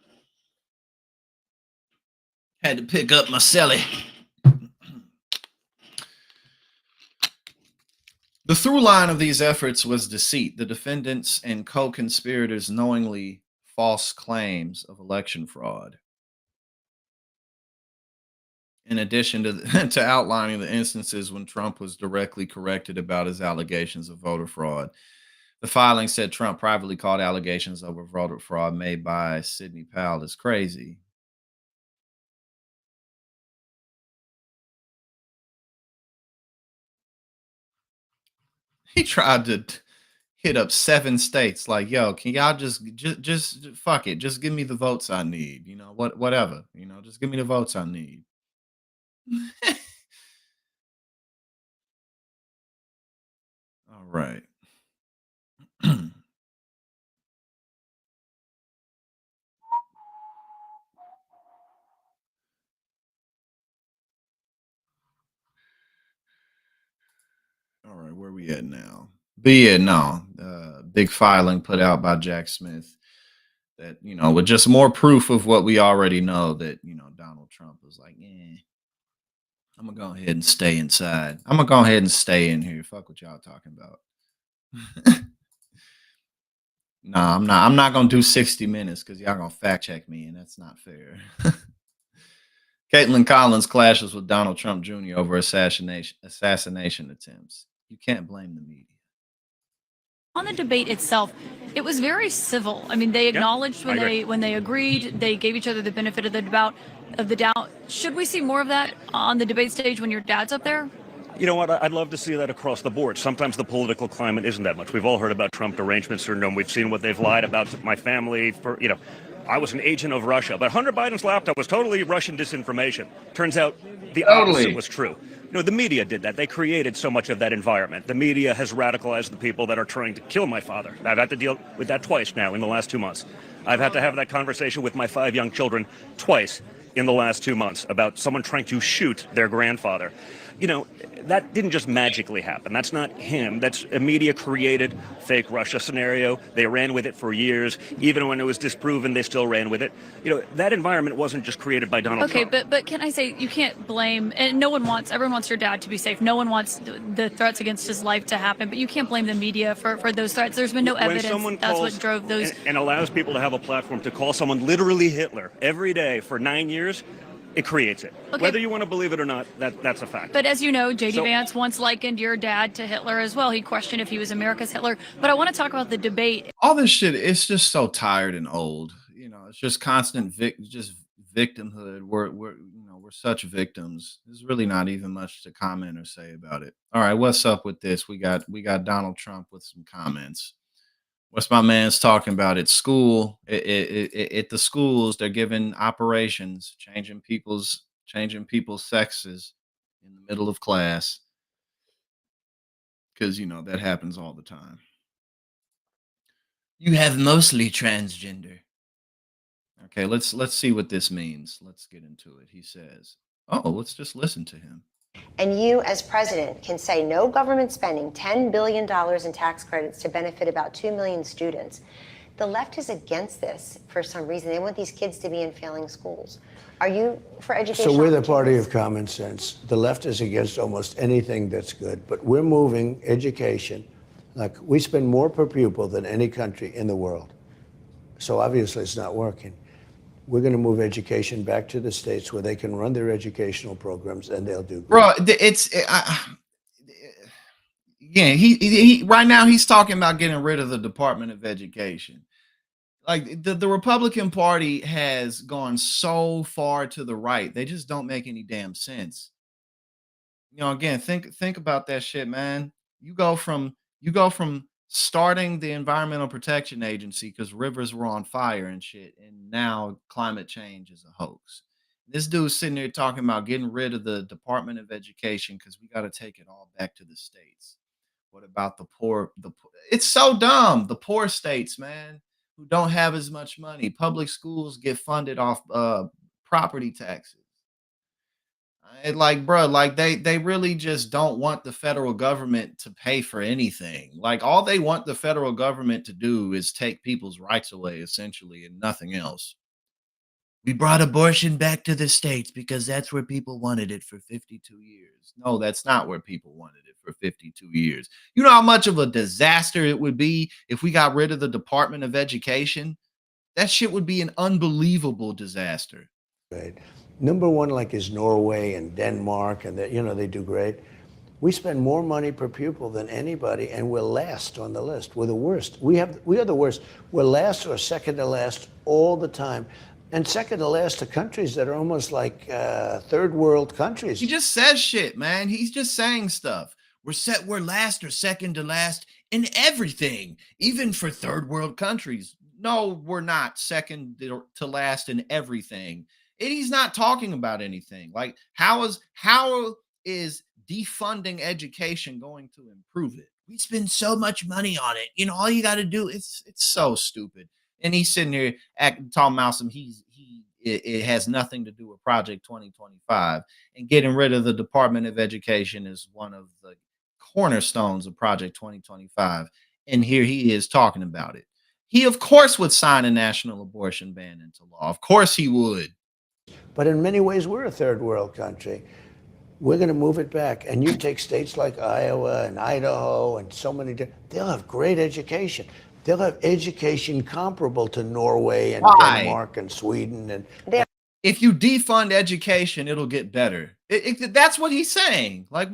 Had to pick up my celly. The through line of these efforts was deceit. The defendants and co-conspirators knowingly false claims of election fraud. In addition to outlining the instances when Trump was directly corrected about his allegations of voter fraud, the filing said Trump privately called allegations of voter fraud made by Sidney Powell as crazy. He tried to hit up 7 states like, yo, can y'all just fuck it, just give me the votes I need, whatever, just give me the votes I need. All right. All right, where we at now? But yeah, no, big filing put out by Jack Smith that, with just more proof of what we already know, that, Donald Trump was like, yeah, I'm gonna go ahead and stay inside. I'm gonna go ahead and stay in here. Fuck what y'all talking about. No, I'm not gonna do 60 minutes because y'all gonna fact check me, and that's not fair. Caitlin Collins clashes with Donald Trump Jr. over assassination attempts. You can't blame the media. On the debate itself, it was very civil. I mean, they acknowledged when they agreed, they gave each other the benefit of the doubt. Should we see more of that on the debate stage when your dad's up there? You know what? I'd love to see that across the board. Sometimes the political climate isn't that much. We've all heard about Trump derangement syndrome. We've seen what they've lied about to my family. I was an agent of Russia, but Hunter Biden's laptop was totally Russian disinformation. Turns out the opposite was true. The media did that. They created so much of that environment. The media has radicalized the people that are trying to kill my father. I've had to deal with that twice now in the last 2 months. I've had to have that conversation with my 5 young children twice. in the last 2 months about someone trying to shoot their grandfather. You know, that didn't just magically happen. That's not him. That's a media-created fake Russia scenario. They ran with it for years. Even when it was disproven, they still ran with it. You know, that environment wasn't just created by Donald Trump. Okay, but can I say you can't blame, and everyone wants your dad to be safe. No one wants the threats against his life to happen, but you can't blame the media for those threats. There's been no When evidence someone that's calls what drove those. and allows people to have a platform to call someone literally Hitler every day for 9 years, it creates it. Okay. Whether you want to believe it or not, that's a fact. But as you know, J.D. So- Vance once likened your dad to Hitler as well. He questioned if he was America's Hitler. But I want to talk about the debate. All this shit, it's just so tired and old. You know, it's just constant victimhood. We're such victims. There's really not even much to comment or say about it. All right, what's up with this? We got Donald Trump with some comments. What's my man's talking about at school? At the schools, they're giving operations, changing people's sexes in the middle of class, because that happens all the time. You have mostly transgender. Okay, let's see what this means. Let's get into it. He says, "Oh, let's just listen to him." And you, as president, can say no government spending $10 billion in tax credits to benefit about 2 million students. The left is against this for some reason. They want these kids to be in failing schools. Are you for education? So we're the party of common sense. The left is against almost anything that's good, but we're moving education. Like, we spend more per pupil than any country in the world. So obviously it's not working. We're going to move education back to the states where they can run their educational programs, and they'll do great. Bro, he right now he's talking about getting rid of the Department of Education. Like, the Republican Party has gone so far to the right, they just don't make any damn sense. Again, think about that shit, man. You go from starting the Environmental Protection Agency because rivers were on fire and shit, and now climate change is a hoax. This dude's sitting there talking about getting rid of the Department of Education because we got to take it all back to the states. What about the poor? It's so dumb. The poor states, man, who don't have as much money. Public schools get funded off property taxes. They really just don't want the federal government to pay for anything. Like, all they want the federal government to do is take people's rights away, essentially, and nothing else. We brought abortion back to the states because that's where people wanted it for 52 years. No, that's not where people wanted it for 52 years. You know how much of a disaster it would be if we got rid of the Department of Education? That shit would be an unbelievable disaster. Right. Number one, like, is Norway and Denmark, and they do great. We spend more money per pupil than anybody, and we're last on the list. We're the worst. We are the worst. We're last or second to last all the time. And second to last to countries that are almost like third world countries. He just says shit, man. He's just saying stuff. We're last or second to last in everything, even for third world countries. No, we're not second to last in everything. And he's not talking about anything. Like, how is defunding education going to improve it? We spend so much money on it. All you got to do, it's so stupid. And he's sitting here talking about it has nothing to do with Project 2025, and getting rid of the Department of Education is one of the cornerstones of Project 2025. And here he is talking about it. He, of course, would sign a national abortion ban into law. Of course he would. But in many ways, we're a third world country. We're going to move it back. And you take states like Iowa and Idaho and so many, they'll have great education. They'll have education comparable to Norway and Denmark and Sweden. And if you defund education, it'll get better. That's what he's saying. Like,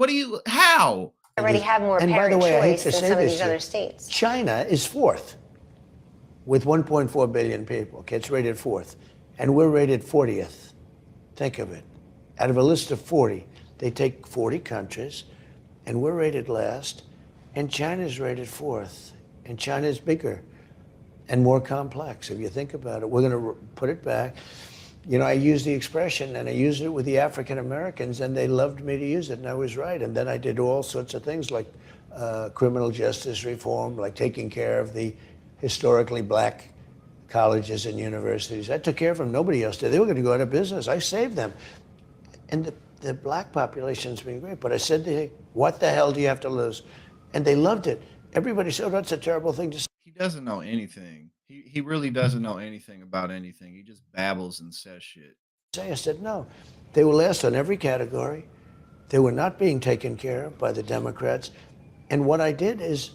how? Already have more and by the parent way, I hate choice to than say some of this these here, other states. China is fourth with 1.4 billion people. Okay, it's rated fourth. And we're rated 40th. Think of it. Out of a list of 40, they take 40 countries, and we're rated last, and China's rated fourth. And China's bigger and more complex. If you think about it, we're going to put it back. I use the expression, and I used it with the African Americans, and they loved me to use it, and I was right. And then I did all sorts of things like criminal justice reform, like taking care of the historically black colleges and universities. I took care of them. Nobody else did. They were going to go out of business. I saved them. And the black population's been great. But I said to him, what the hell do you have to lose? And they loved it. Everybody said, oh, that's a terrible thing to say. He doesn't know anything. He really doesn't know anything about anything. He just babbles and says shit. I said, no. They were last on every category. They were not being taken care of by the Democrats. And what I did is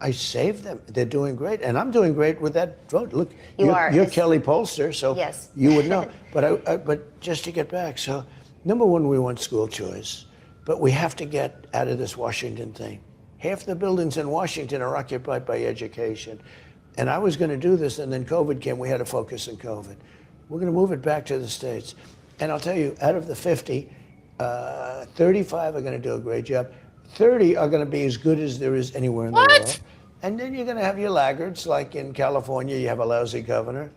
I saved them. They're doing great. And I'm doing great with that vote. Look, you're Kelly Pollster, so yes. You would know. But just to get back, so number one, we want school choice. But we have to get out of this Washington thing. Half the buildings in Washington are occupied by education. And I was going to do this, and then COVID came. We had to focus on COVID. We're going to move it back to the states. And I'll tell you, out of the 50, 35 are going to do a great job. 30 are going to be as good as there is anywhere in the world. And then you're going to have your laggards, like in California, you have a lousy governor.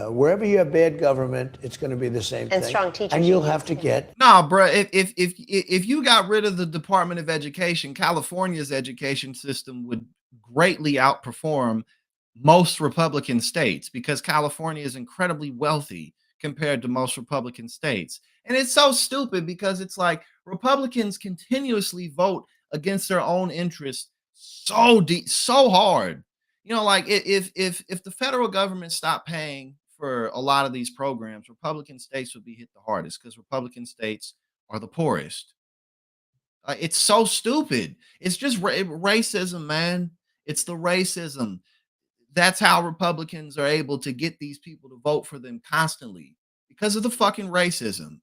Wherever you have bad government, it's going to be the same thing. And strong teachers. And you'll have to get. Nah, bro. If you got rid of the Department of Education, California's education system would greatly outperform most Republican states because California is incredibly wealthy compared to most Republican states. And it's so stupid because it's like Republicans continuously vote against their own interests so deep, so hard. You know, like if the federal government stopped paying for a lot of these programs, Republican states would be hit the hardest because Republican states are the poorest. It's so stupid. It's just racism, man. It's the racism. That's how Republicans are able to get these people to vote for them constantly because of the fucking racism.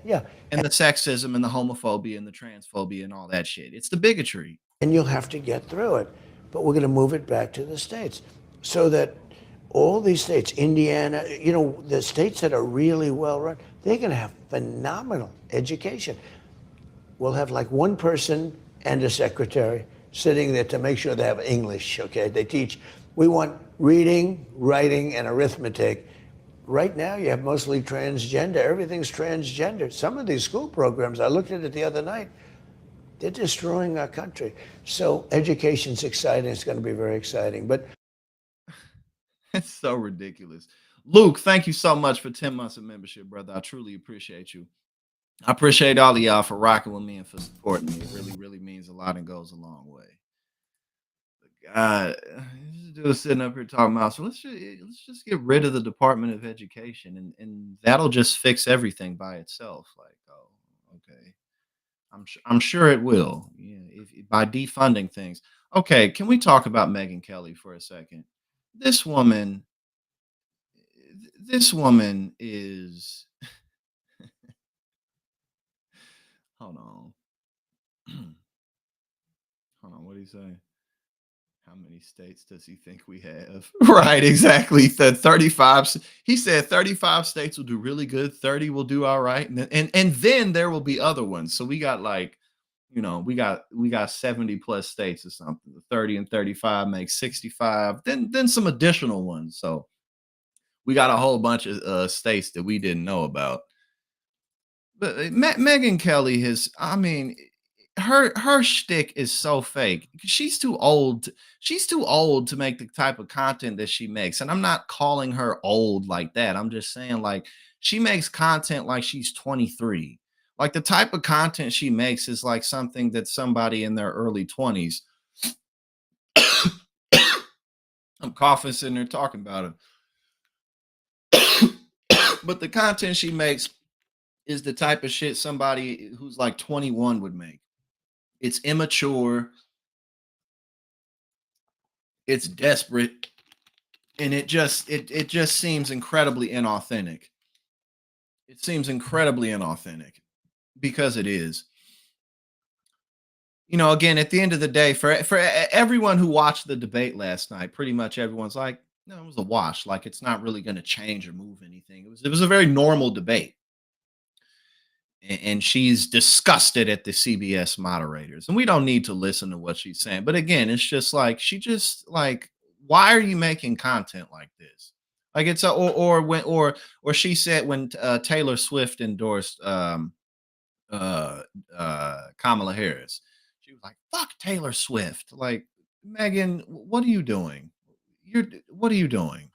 Yeah. And the sexism and the homophobia and the transphobia and all that shit. It's the bigotry. And you'll have to get through it. But we're going to move it back to the states so that all these states, Indiana, you know, the states that are really well run, they're going to have phenomenal education. We'll have like one person and a secretary sitting there to make sure they have English, okay? They teach. We want reading, writing, and arithmetic. Right now, you have mostly transgender. Everything's transgender. Some of these school programs, I looked at it the other night, they're destroying our country. So education's exciting. It's going to be very exciting. But it's so ridiculous. Luke, thank you so much for 10 months of membership, brother. I truly appreciate you. I appreciate all of y'all for rocking with me and for supporting me. It really, really means a lot and goes a long way. God, this dude is sitting up here talking about, so let's just get rid of the Department of Education and that'll just fix everything by itself. Like, oh, okay. I'm sure it will. Yeah, if by defunding things. Okay, can we talk about Megyn Kelly for a second? This woman is hold on. Hold on, what do you say? How many states does he think we have? Right, exactly. The 35. He said 35 states will do really good. 30 will do all right, and then there will be other ones. So we got like, you know, we got 70 plus states or something. 30 and 35 makes 65. Then some additional ones. So we got a whole bunch of states that we didn't know about. But Megyn Kelly has, I mean, her shtick is so fake. She's too old. She's too old to make the type of content that she makes. And I'm not calling her old like that. I'm just saying, like, she makes content like she's 23. Like the type of content she makes is like something that somebody in their early 20s. I'm coughing sitting there talking about it. But the content she makes is the type of shit somebody who's like 21 would make. It's immature. It's desperate. And it just seems incredibly inauthentic. It seems incredibly inauthentic because it is. You know, again, at the end of the day, for everyone who watched the debate last night, pretty much everyone's like, no, it was a wash. Like, it's not really going to change or move anything. It was a very normal debate. And she's disgusted at the CBS moderators. And we don't need to listen to what she's saying. But again, it's just like, why are you making content like this? Like it's or she said when Taylor Swift endorsed Kamala Harris, she was like, fuck Taylor Swift. Like, Megyn, what are you doing? What are you doing?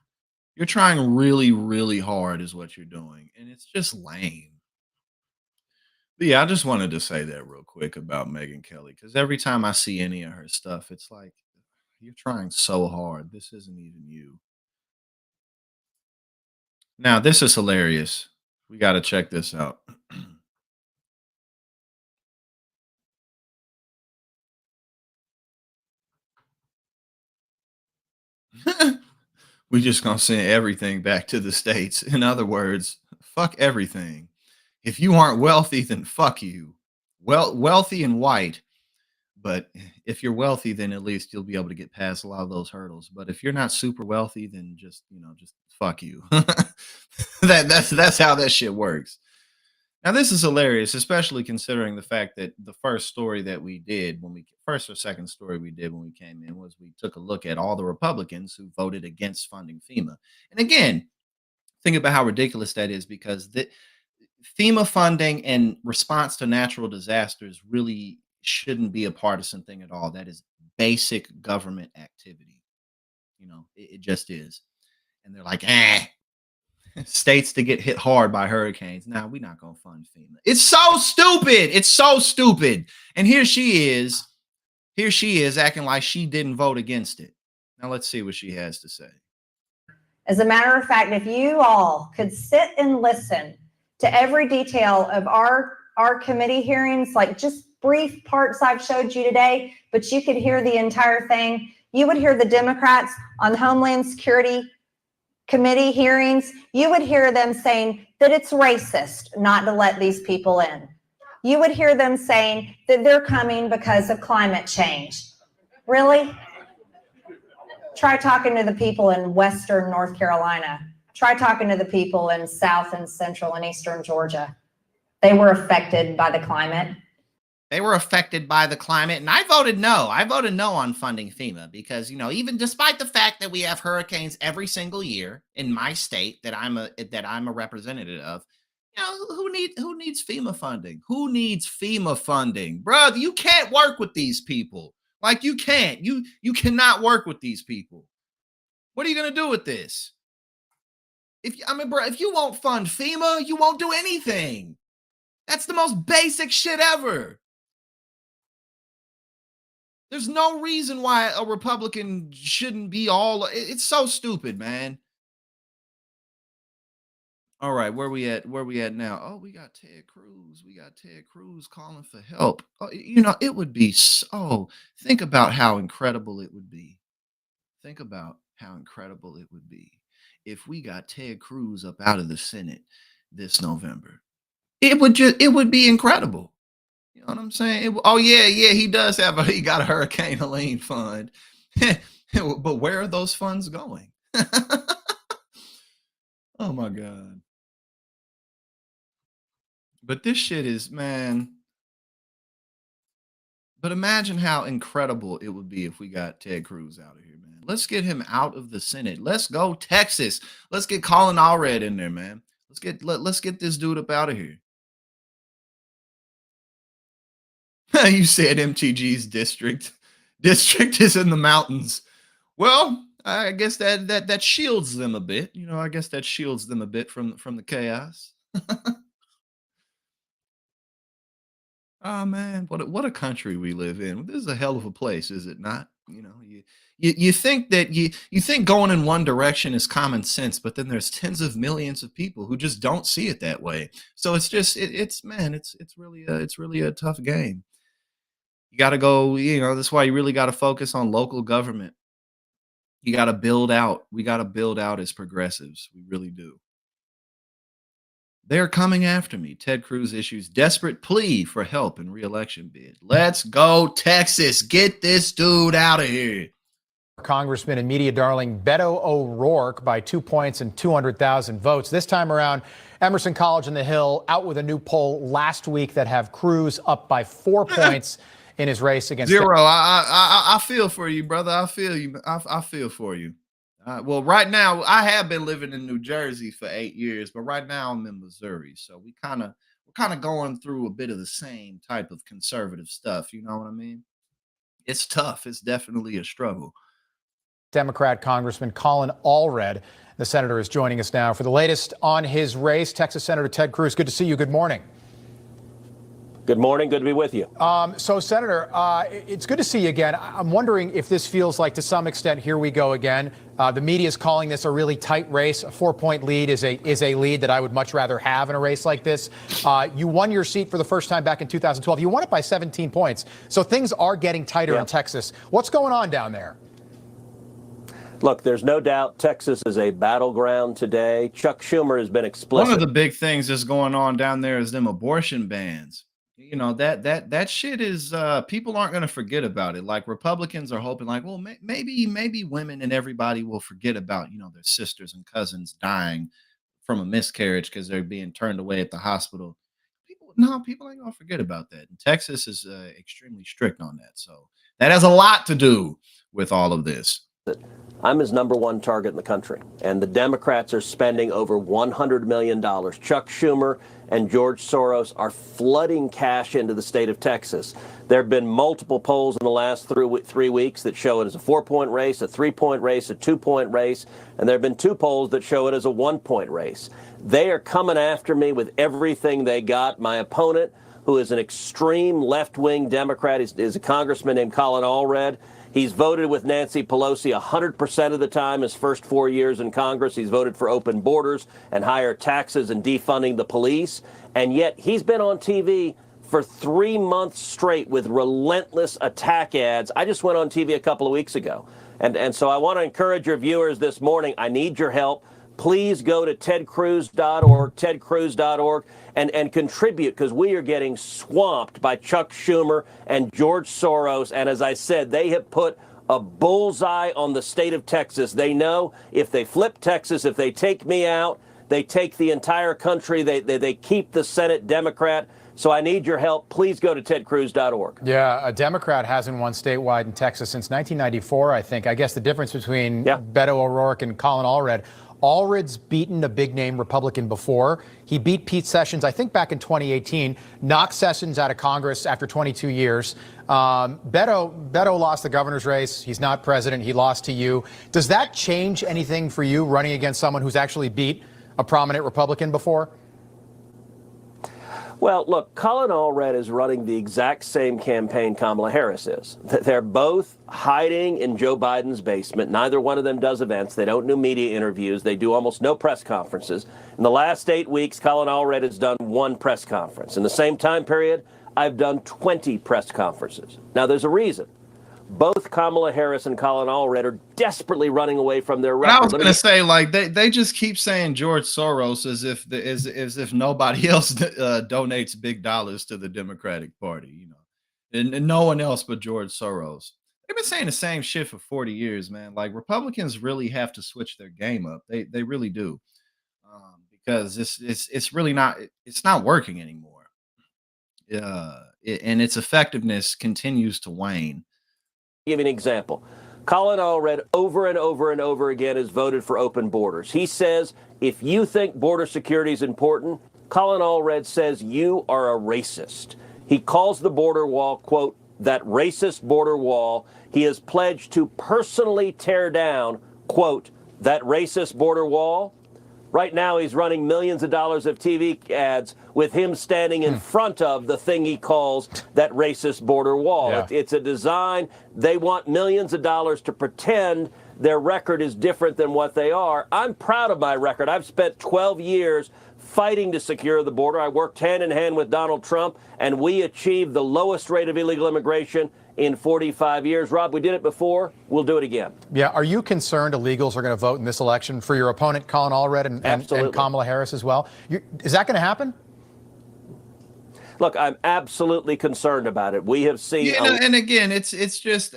You're trying really, really hard, is what you're doing, and it's just lame. But yeah, I just wanted to say that real quick about Megyn Kelly because every time I see any of her stuff, it's like you're trying so hard. This isn't even you. Now, this is hilarious. We got to check this out. We just gonna send everything back to the states. In other words, fuck everything. If you aren't wealthy, then fuck you. Well, wealthy and white. But if you're wealthy, then at least you'll be able to get past a lot of those hurdles. But if you're not super wealthy, then just just fuck you. That's how that shit works. Now this is hilarious, especially considering the fact that the first story that we did when we first or second story we did when we came in was we took a look at all the Republicans who voted against funding FEMA. And again, think about how ridiculous that is because the FEMA funding and response to natural disasters really shouldn't be a partisan thing at all. That is basic government activity. It just is. And they're like, states to get hit hard by hurricanes. Now we're not gonna fund FEMA. It's so stupid. It's so stupid. And here she is. Here she is acting like she didn't vote against it. Now let's see what she has to say. As a matter of fact, if you all could sit and listen to every detail of our committee hearings, like just brief parts I've showed you today, but you could hear the entire thing. You would hear the Democrats on Homeland Security Committee hearings. You would hear them saying that it's racist not to let these people in. You would hear them saying that they're coming because of climate change. Really? Try talking to the people in Western North Carolina. Try talking to the people in South and Central and Eastern Georgia. They were affected by the climate. They were affected by the climate, and I voted no. I voted no on funding FEMA because, even despite the fact that we have hurricanes every single year in my state that I'm a representative of, who needs FEMA funding? Who needs FEMA funding? Bruh, you can't work with these people. Like you can't. You cannot work with these people. What are you going to do with this? If you won't fund FEMA, you won't do anything. That's the most basic shit ever. There's no reason why a Republican shouldn't be all. It's so stupid, man. All right, where we at? Where we at now? Oh, we got Ted Cruz. We got Ted Cruz calling for help. Oh, it would be so. Think about how incredible it would be. Think about how incredible it would be if we got Ted Cruz up out of the Senate this November. It would be incredible. You know what I'm saying? Oh yeah, he does he got a Hurricane Helene fund. But where are those funds going? Oh my God. But this shit is, man. But imagine how incredible it would be if we got Ted Cruz out of here, man. Let's get him out of the Senate. Let's go Texas. Let's get Colin Allred in there, man. Let's get this dude up out of here. You said MTG's district. District is in the mountains. Well, I guess that shields them a bit. I guess that shields them a bit from the chaos. Oh man, what a country we live in. This is a hell of a place, is it not? You think that you think going in one direction is common sense, but then there's tens of millions of people who just don't see it that way. So it's just it's really a tough game. You got to go, that's why you really got to focus on local government. You got to build out. We got to build out as progressives. We really do. They're coming after me. Ted Cruz issues desperate plea for help in re-election bid. Let's go, Texas. Get this dude out of here. Congressman and media darling Beto O'Rourke by 2 points and 200,000 votes. This time around, Emerson College on the Hill out with a new poll last week that have Cruz up by 4 points in his race against Zero. I feel for you, brother. I feel you. I feel for you. Well, right now I have been living in New Jersey for 8 years, but right now I'm in Missouri, so we're kind of going through a bit of the same type of conservative stuff. You know what I mean? It's tough. It's definitely a struggle. Democrat Congressman Colin Allred. The senator is joining us now for the latest on his race. Texas Senator Ted Cruz, good to see you. Good morning. Good morning. Good to be with you. So, Senator, it's good to see you again. I'm wondering if this feels like, to some extent, here we go again. The media is calling this a really tight race. A 4-point lead is a lead that I would much rather have in a race like this. You won your seat for the first time back in 2012. You won it by 17 points. So things are getting tighter in Texas. What's going on down there? Look, there's no doubt Texas is a battleground today. Chuck Schumer has been explicit. One of the big things that's going on down there is them abortion bans. You know, that shit is people aren't going to forget about it. Like Republicans are hoping, like, well, maybe women and everybody will forget about, you know, their sisters and cousins dying from a miscarriage because they're being turned away at the hospital. People ain't gonna forget about that. And Texas is extremely strict on that, so that has a lot to do with all of this. I'm his #1 target in the country, and the Democrats are spending over $100 million. Chuck Schumer and George Soros are flooding cash into the state of Texas. There have been multiple polls in the last 3 weeks that show it as a 4-point race, a 3-point race, a 2-point race, and there have been 2 polls that show it as a 1-point race. They are coming after me with everything they got. My opponent, who is an extreme left-wing Democrat, is a congressman named Colin Allred. He's voted with Nancy Pelosi 100% of the time his first 4 years in Congress. He's voted for open borders and higher taxes and defunding the police. And yet he's been on TV for 3 months straight with relentless attack ads. I just went on TV a couple of weeks ago. And so I want to encourage your viewers this morning. I need your help. Please go to tedcruz.org, tedcruz.org, and contribute, because we are getting swamped by Chuck Schumer and George Soros. And as I said, they have put a bullseye on the state of Texas. They know if they flip Texas, if they take me out, they take the entire country. They keep the Senate Democrat. So I need your help. Please go to tedcruz.org. Yeah, a Democrat hasn't won statewide in Texas since 1994, I think. I guess the difference between Beto O'Rourke and Colin Allred, Allred's beaten a big-name Republican before. He beat Pete Sessions, I think, back in 2018, knocked Sessions out of Congress after 22 years. Beto lost the governor's race. He's not president. He lost to you. Does that change anything for you, running against someone who's actually beat a prominent Republican before? Well, look, Colin Allred is running the exact same campaign Kamala Harris is. They're both hiding in Joe Biden's basement. Neither one of them does events. They don't do media interviews. They do almost no press conferences. In the last 8 weeks, Colin Allred has done 1 press conference. In the same time period, I've done 20 press conferences. Now, there's a reason. Both Kamala Harris and Colin Allred are desperately running away from their record. I was going to say, like, they just keep saying George Soros as if nobody else donates big dollars to the Democratic Party, you know, and no one else but George Soros. They've been saying the same shit for 40 years, man. Like, Republicans really have to switch their game up. They really do, because it's really not working anymore. And its effectiveness continues to wane. Give you an example. Colin Allred over and over and over again has voted for open borders. He says, if you think border security is important, Colin Allred says you are a racist. He calls the border wall, quote, that racist border wall. He has pledged to personally tear down, quote, that racist border wall. Right now, he's running millions of dollars of TV ads with him standing in front of the thing he calls that racist border wall. Yeah. It's a design. They want millions of dollars to pretend their record is different than what they are. I'm proud of my record. I've spent 12 years fighting to secure the border. I worked hand in hand with Donald Trump, and we achieved the lowest rate of illegal immigration in 45 years. Rob, we did it before. We'll do it again. Yeah. Are you concerned illegals are going to vote in this election for your opponent, Colin Allred, and Kamala Harris as well? Is that going to happen? Look, I'm absolutely concerned about it. We have seen. Yeah, and again, it's just,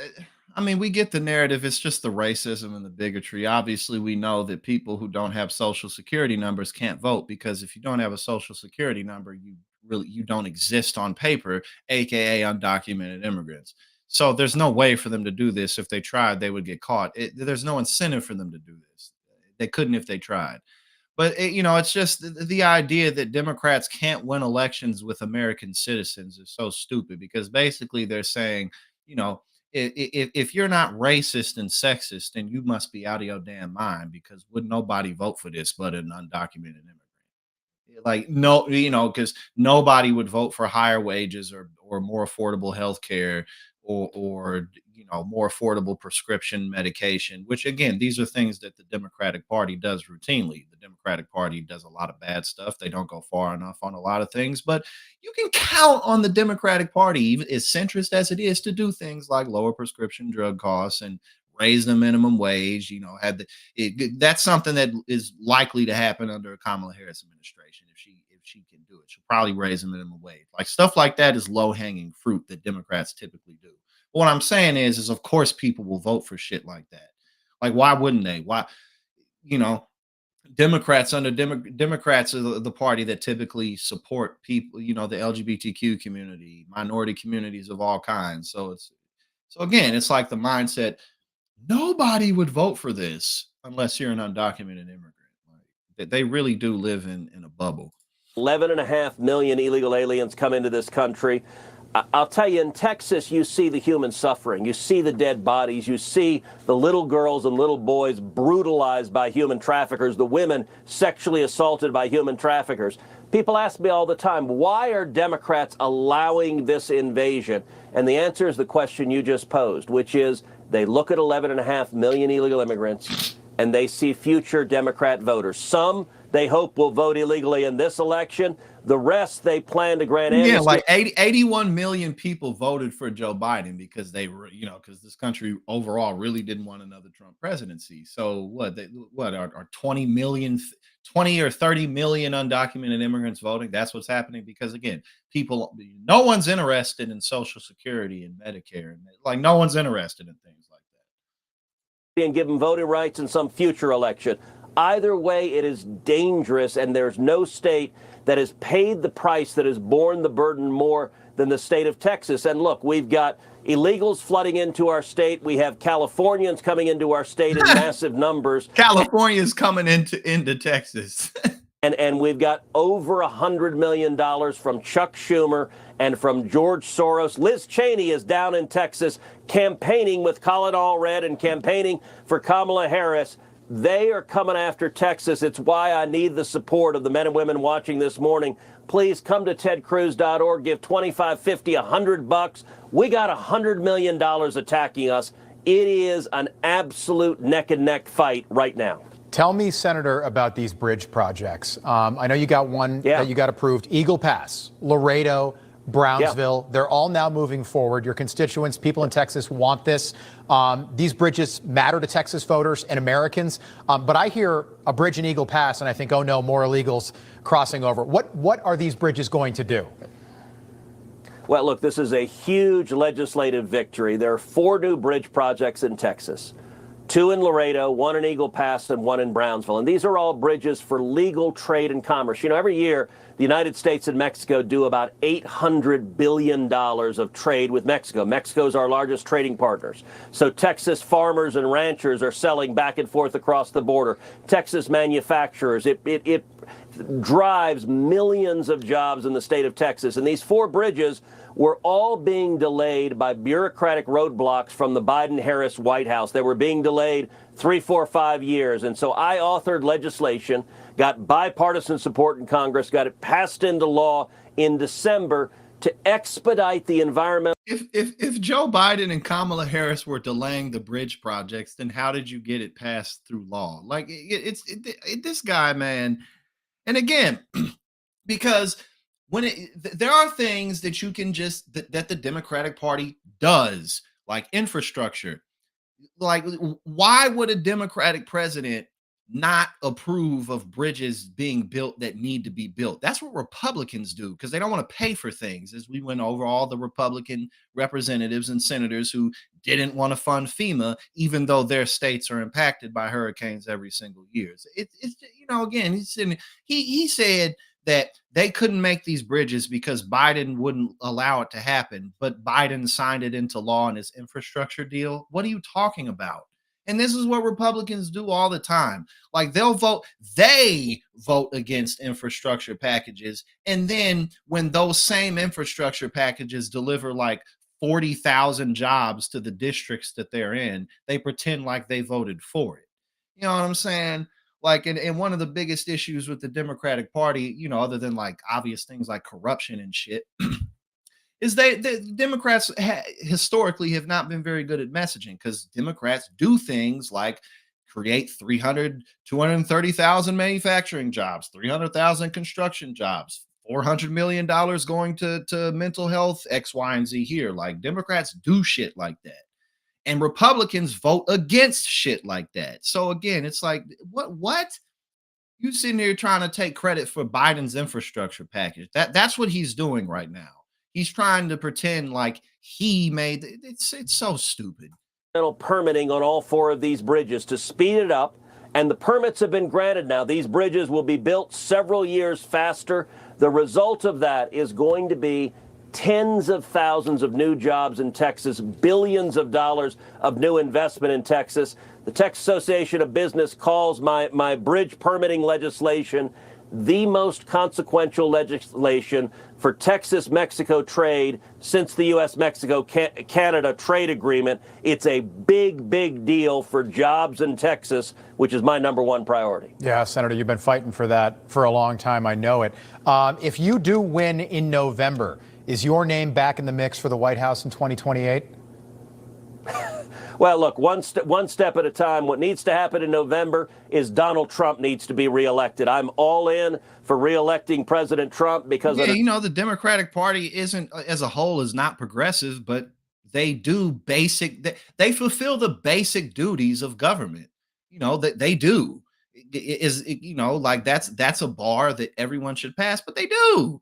I mean, we get the narrative. It's just the racism and the bigotry. Obviously, we know that people who don't have social security numbers can't vote, because if you don't have a social security number, you don't exist on paper, aka undocumented immigrants. So there's no way for them to do this. If they tried, they would get caught. There's no incentive for them to do this. They couldn't if they tried. But, you know, it's just the idea that Democrats can't win elections with American citizens is so stupid, because basically they're saying, you know, if you're not racist and sexist, then you must be out of your damn mind, because would nobody vote for this but an undocumented immigrant? Like, no, because nobody would vote for higher wages or more affordable health care, or more affordable prescription medication, which again, these are things that the Democratic Party does routinely. The Democratic Party does a lot of bad stuff. They don't go far enough on a lot of things, but you can count on the Democratic Party, even as centrist as it is, to do things like lower prescription drug costs and raise the minimum wage. That's something that is likely to happen under a Kamala Harris administration. If she can do it, she'll probably raise the minimum wage. Like, stuff like that is low hanging fruit that Democrats typically do. But what I'm saying is of course people will vote for shit like that. Like, why wouldn't they? Why, you know, Democrats Democrats are the party that typically support people, the LGBTQ community, minority communities of all kinds. So again, it's like the mindset, nobody would vote for this unless you're an undocumented immigrant. Like, that they really do live in a bubble. 11.5 million illegal aliens come into this country. I'll tell you, in Texas, you see the human suffering. You see the dead bodies. You see the little girls and little boys brutalized by human traffickers, the women sexually assaulted by human traffickers. People ask me all the time, why are Democrats allowing this invasion? And the answer is the question you just posed, which is they look at 11.5 million illegal immigrants and they see future Democrat voters. Some they hope will vote illegally in this election. The rest they plan to grant amnesty. Yeah, like 81 million people voted for Joe Biden because they were, because this country overall really didn't want another Trump presidency. So what are 20 million, 20 or 30 million undocumented immigrants voting? That's what's happening because, again, no one's interested in Social Security and Medicare. And like, no one's interested in things like that. And give them voting rights in some future election. Either way, it is dangerous, and there's no state that has paid the price, that has borne the burden more than the state of Texas. And look, we've got illegals flooding into our state. We have Californians coming into our state in massive numbers. California's coming into Texas. And we've got over $100 million from Chuck Schumer and from George Soros. Liz Cheney is down in Texas campaigning with Call It All Red and campaigning for Kamala Harris. They are coming after Texas. It's why I need the support of the men and women watching this morning. Please come to tedcruz.org, give $25, $50, $100. We got $100 million attacking us. It is an absolute neck and neck fight right now. Tell me, Senator, about these bridge projects. I know you got one that you got approved, Eagle Pass, Laredo, Brownsville. They're all now moving forward. Your constituents, people in Texas, want this. These bridges matter to Texas voters and Americans. But I hear a bridge in Eagle Pass, and I think, oh no, more illegals crossing over. What are these bridges going to do? Well, look, this is a huge legislative victory. There are 4 new bridge projects in Texas. 2 in Laredo, 1 in Eagle Pass, and 1 in Brownsville. And these are all bridges for legal trade and commerce. Every year, the United States and Mexico do about $800 billion of trade with Mexico. Mexico's our largest trading partners. So Texas farmers and ranchers are selling back and forth across the border. Texas manufacturers, it drives millions of jobs in the state of Texas. And these 4 bridges were all being delayed by bureaucratic roadblocks from the Biden-Harris White House. They were being delayed 3, 4, 5 years. And so I authored legislation, got bipartisan support in Congress, got it passed into law in December to expedite the environmental. If Joe Biden and Kamala Harris were delaying the bridge projects, then how did you get it passed through law? Like, this guy, man. And again, because there are things that you can that the Democratic Party does, like infrastructure. Like, why would a Democratic president not approve of bridges being built that need to be built? That's what Republicans do, because they don't want to pay for things. As we went over all the Republican representatives and senators who didn't want to fund FEMA, even though their states are impacted by hurricanes every single year. It's again, he said that they couldn't make these bridges because Biden wouldn't allow it to happen, but Biden signed it into law in his infrastructure deal. What are you talking about? And this is what Republicans do all the time. Like, they vote against infrastructure packages. And then when those same infrastructure packages deliver like 40,000 jobs to the districts that they're in, they pretend like they voted for it. You know what I'm saying? Like, and one of the biggest issues with the Democratic Party, you know, other than like obvious things like corruption and shit, is the Democrats historically have not been very good at messaging, because Democrats do things like create 230,000 manufacturing jobs, 300,000 construction jobs, $400 million going to mental health, X, Y, and Z here. Like, Democrats do shit like that. And Republicans vote against shit like that. So again, it's like, what? You sitting here trying to take credit for Biden's infrastructure package. That's what he's doing right now. He's trying to pretend like he made it's so stupid. Permitting on all 4 of these bridges to speed it up, and the permits have been granted now. These bridges will be built several years faster. The result of that is going to be tens of thousands of new jobs in Texas, billions of dollars of new investment in Texas. The Texas Association of Business calls my bridge permitting legislation the most consequential legislation for Texas-Mexico trade since the U.S.-Mexico-Canada trade agreement. It's a big, big deal for jobs in Texas, which is my #1 priority. Yeah, Senator, you've been fighting for that for a long time. I know it. If you do win in November, is your name back in the mix for the White House in 2028? Well, look, one step at a time. What needs to happen in November is Donald Trump needs to be reelected. I'm all in for reelecting President Trump because you know, the Democratic Party isn't, as a whole, is not progressive, but they do they fulfill the basic duties of government. You know, that they do. You know, like that's a bar that everyone should pass, but they do.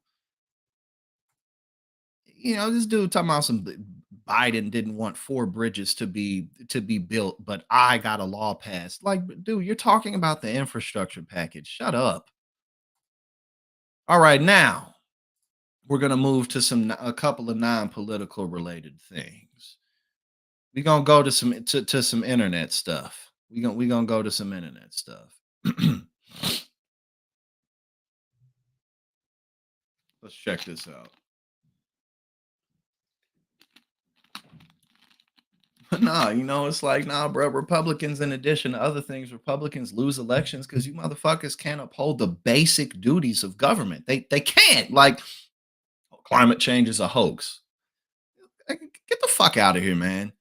You know, this dude talking about some Biden didn't want 4 bridges to be built, but I got a law passed. Like, dude, you're talking about the infrastructure package. Shut up. All right, now we're gonna move to a couple of non-political related things. We're gonna go to some internet stuff. We're gonna go to some internet stuff. Let's check this out. Nah, you know, it's like, nah, bro. Republicans, in addition to other things, Republicans lose elections because you motherfuckers can't uphold the basic duties of government. They can't. Like, climate change is a hoax. Get the fuck out of here, man.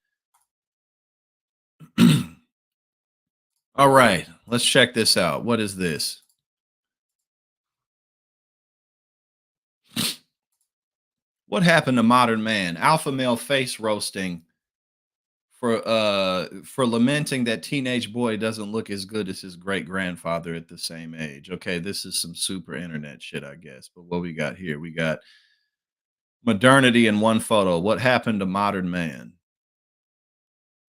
All right, let's check this out. What is this? What happened to modern man? Alpha male face roasting for lamenting that teenage boy doesn't look as good as his great grandfather at the same age. Okay, this is some super internet shit, I guess. But what we got here? We got modernity in one photo. What happened to modern man?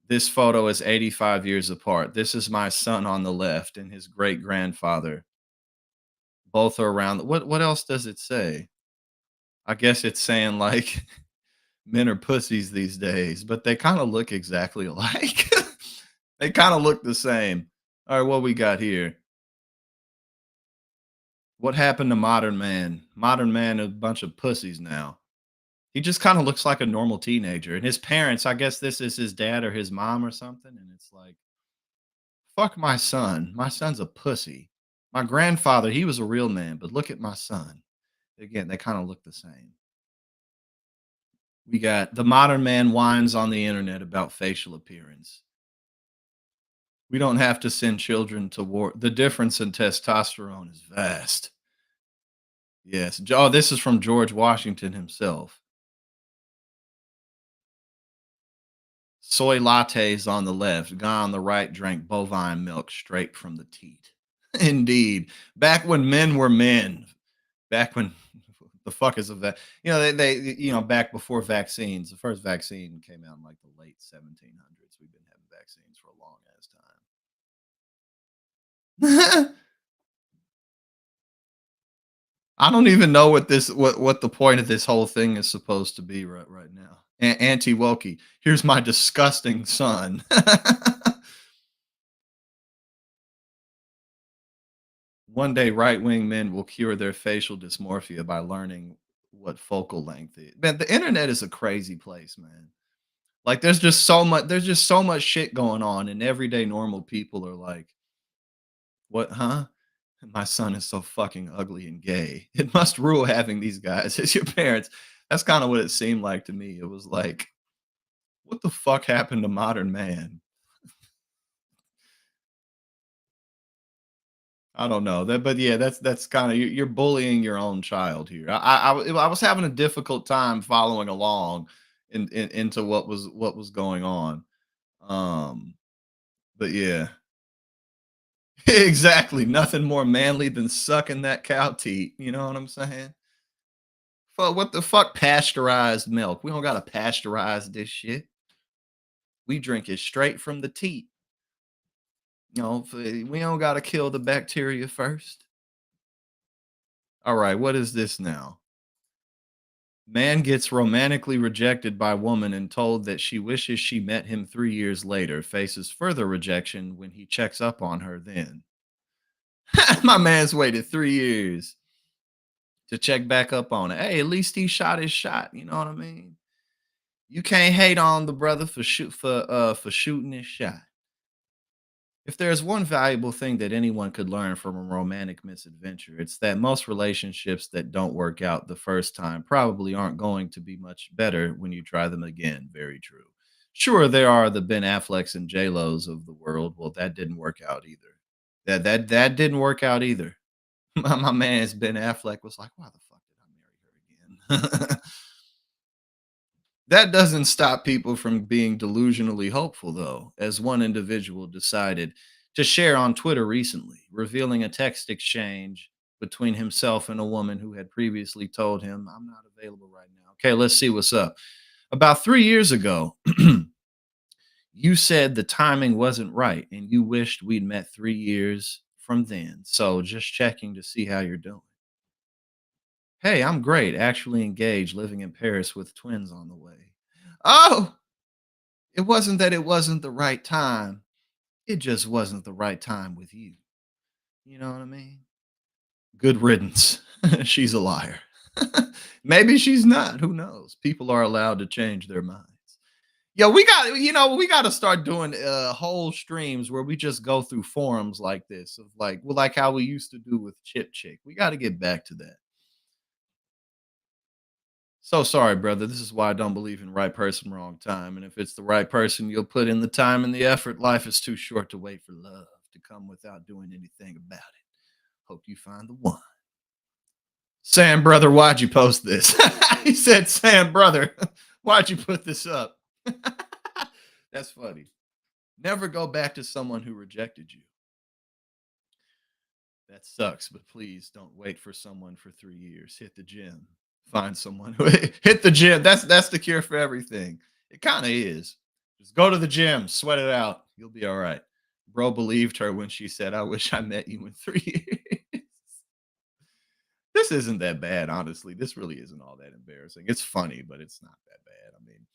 This photo is 85 years apart. This is my son on the left and his great grandfather. Both are around. What else does it say? I guess it's saying like men are pussies these days, but they kind of look exactly alike. They kind of look the same. All right, what we got here? What happened to modern man? Modern man is a bunch of pussies now. He just kind of looks like a normal teenager. And his parents, I guess this is his dad or his mom or something. And it's like, fuck my son. My son's a pussy. My grandfather, he was a real man, but look at my son. Again, they kind of look the same. We got the modern man whines on the internet about facial appearance. We don't have to send children to war. The difference in testosterone is vast. Yes. Oh, this is from George Washington himself. Soy lattes on the left, guy on the right drank bovine milk straight from the teat. Indeed. Back when men were men. Back when the fuck is of that? You know, they you know, back before vaccines. The first vaccine came out in like the late 1700s. We've been having vaccines for a long ass time. I don't even know what the point of this whole thing is supposed to be right now. Auntie Wokey, here's my disgusting son. One day, right-wing men will cure their facial dysmorphia by learning what focal length is. Man, the internet is a crazy place, man. Like there's just so much shit going on, and everyday normal people are like, "What, huh? My son is so fucking ugly and gay. It must rule having these guys as your parents." That's kind of what it seemed like to me. It was like, what the fuck happened to modern man? I don't know that, but yeah, that's kind of you're bullying your own child here. I was having a difficult time following along into what was going on. Um, but yeah, exactly. Nothing more manly than sucking that cow teat. You know what I'm saying? Fuck, what the fuck? Pasteurized milk. We don't gotta pasteurize this shit. We drink it straight from the teat. We don't gotta kill the bacteria first. All right, what is this now? Man gets romantically rejected by woman and told that she wishes she met him 3 years later. Faces further rejection when he checks up on her then. My man's waited 3 years to check back up on it. Hey, at least he shot his shot. You know what I mean? You can't hate on the brother for shooting his shot. If there's one valuable thing that anyone could learn from a romantic misadventure, it's that most relationships that don't work out the first time probably aren't going to be much better when you try them again. Very true. Sure, there are the Ben Afflecks and J Lo's of the world. Well, that didn't work out either. That didn't work out either. My man's Ben Affleck was like, "Why the fuck did I marry her again?" That doesn't stop people from being delusionally hopeful, though, as one individual decided to share on Twitter recently, revealing a text exchange between himself and a woman who had previously told him, "I'm not available right now." Okay, let's see what's up. About 3 years ago, you said the timing wasn't right and you wished we'd met 3 years from then. So just checking to see how you're doing. Hey, I'm great. Actually engaged, living in Paris with twins on the way. Oh, it wasn't that it wasn't the right time. It just wasn't the right time with you. You know what I mean? Good riddance. She's a liar. Maybe she's not. Who knows? People are allowed to change their minds. Yeah, we got to start doing whole streams where we just go through forums like this of like how we used to do with Chip Chick. We got to get back to that. So sorry, brother. This is why I don't believe in right person, wrong time. And if it's the right person, you'll put in the time and the effort. Life is too short to wait for love to come without doing anything about it. Hope you find the one. Sam, brother, why'd you post this? He said, Sam, brother, why'd you put this up? That's funny. Never go back to someone who rejected you. That sucks, but please don't wait for someone for 3 years. Hit the gym. Find someone who hit the gym. That's the cure for everything. It kind of is. Just go to the gym, sweat it out. You'll be all right. Bro believed her when she said, "I wish I met you in 3 years." This isn't that bad, honestly. This really isn't all that embarrassing. It's funny, but it's not that bad. I mean,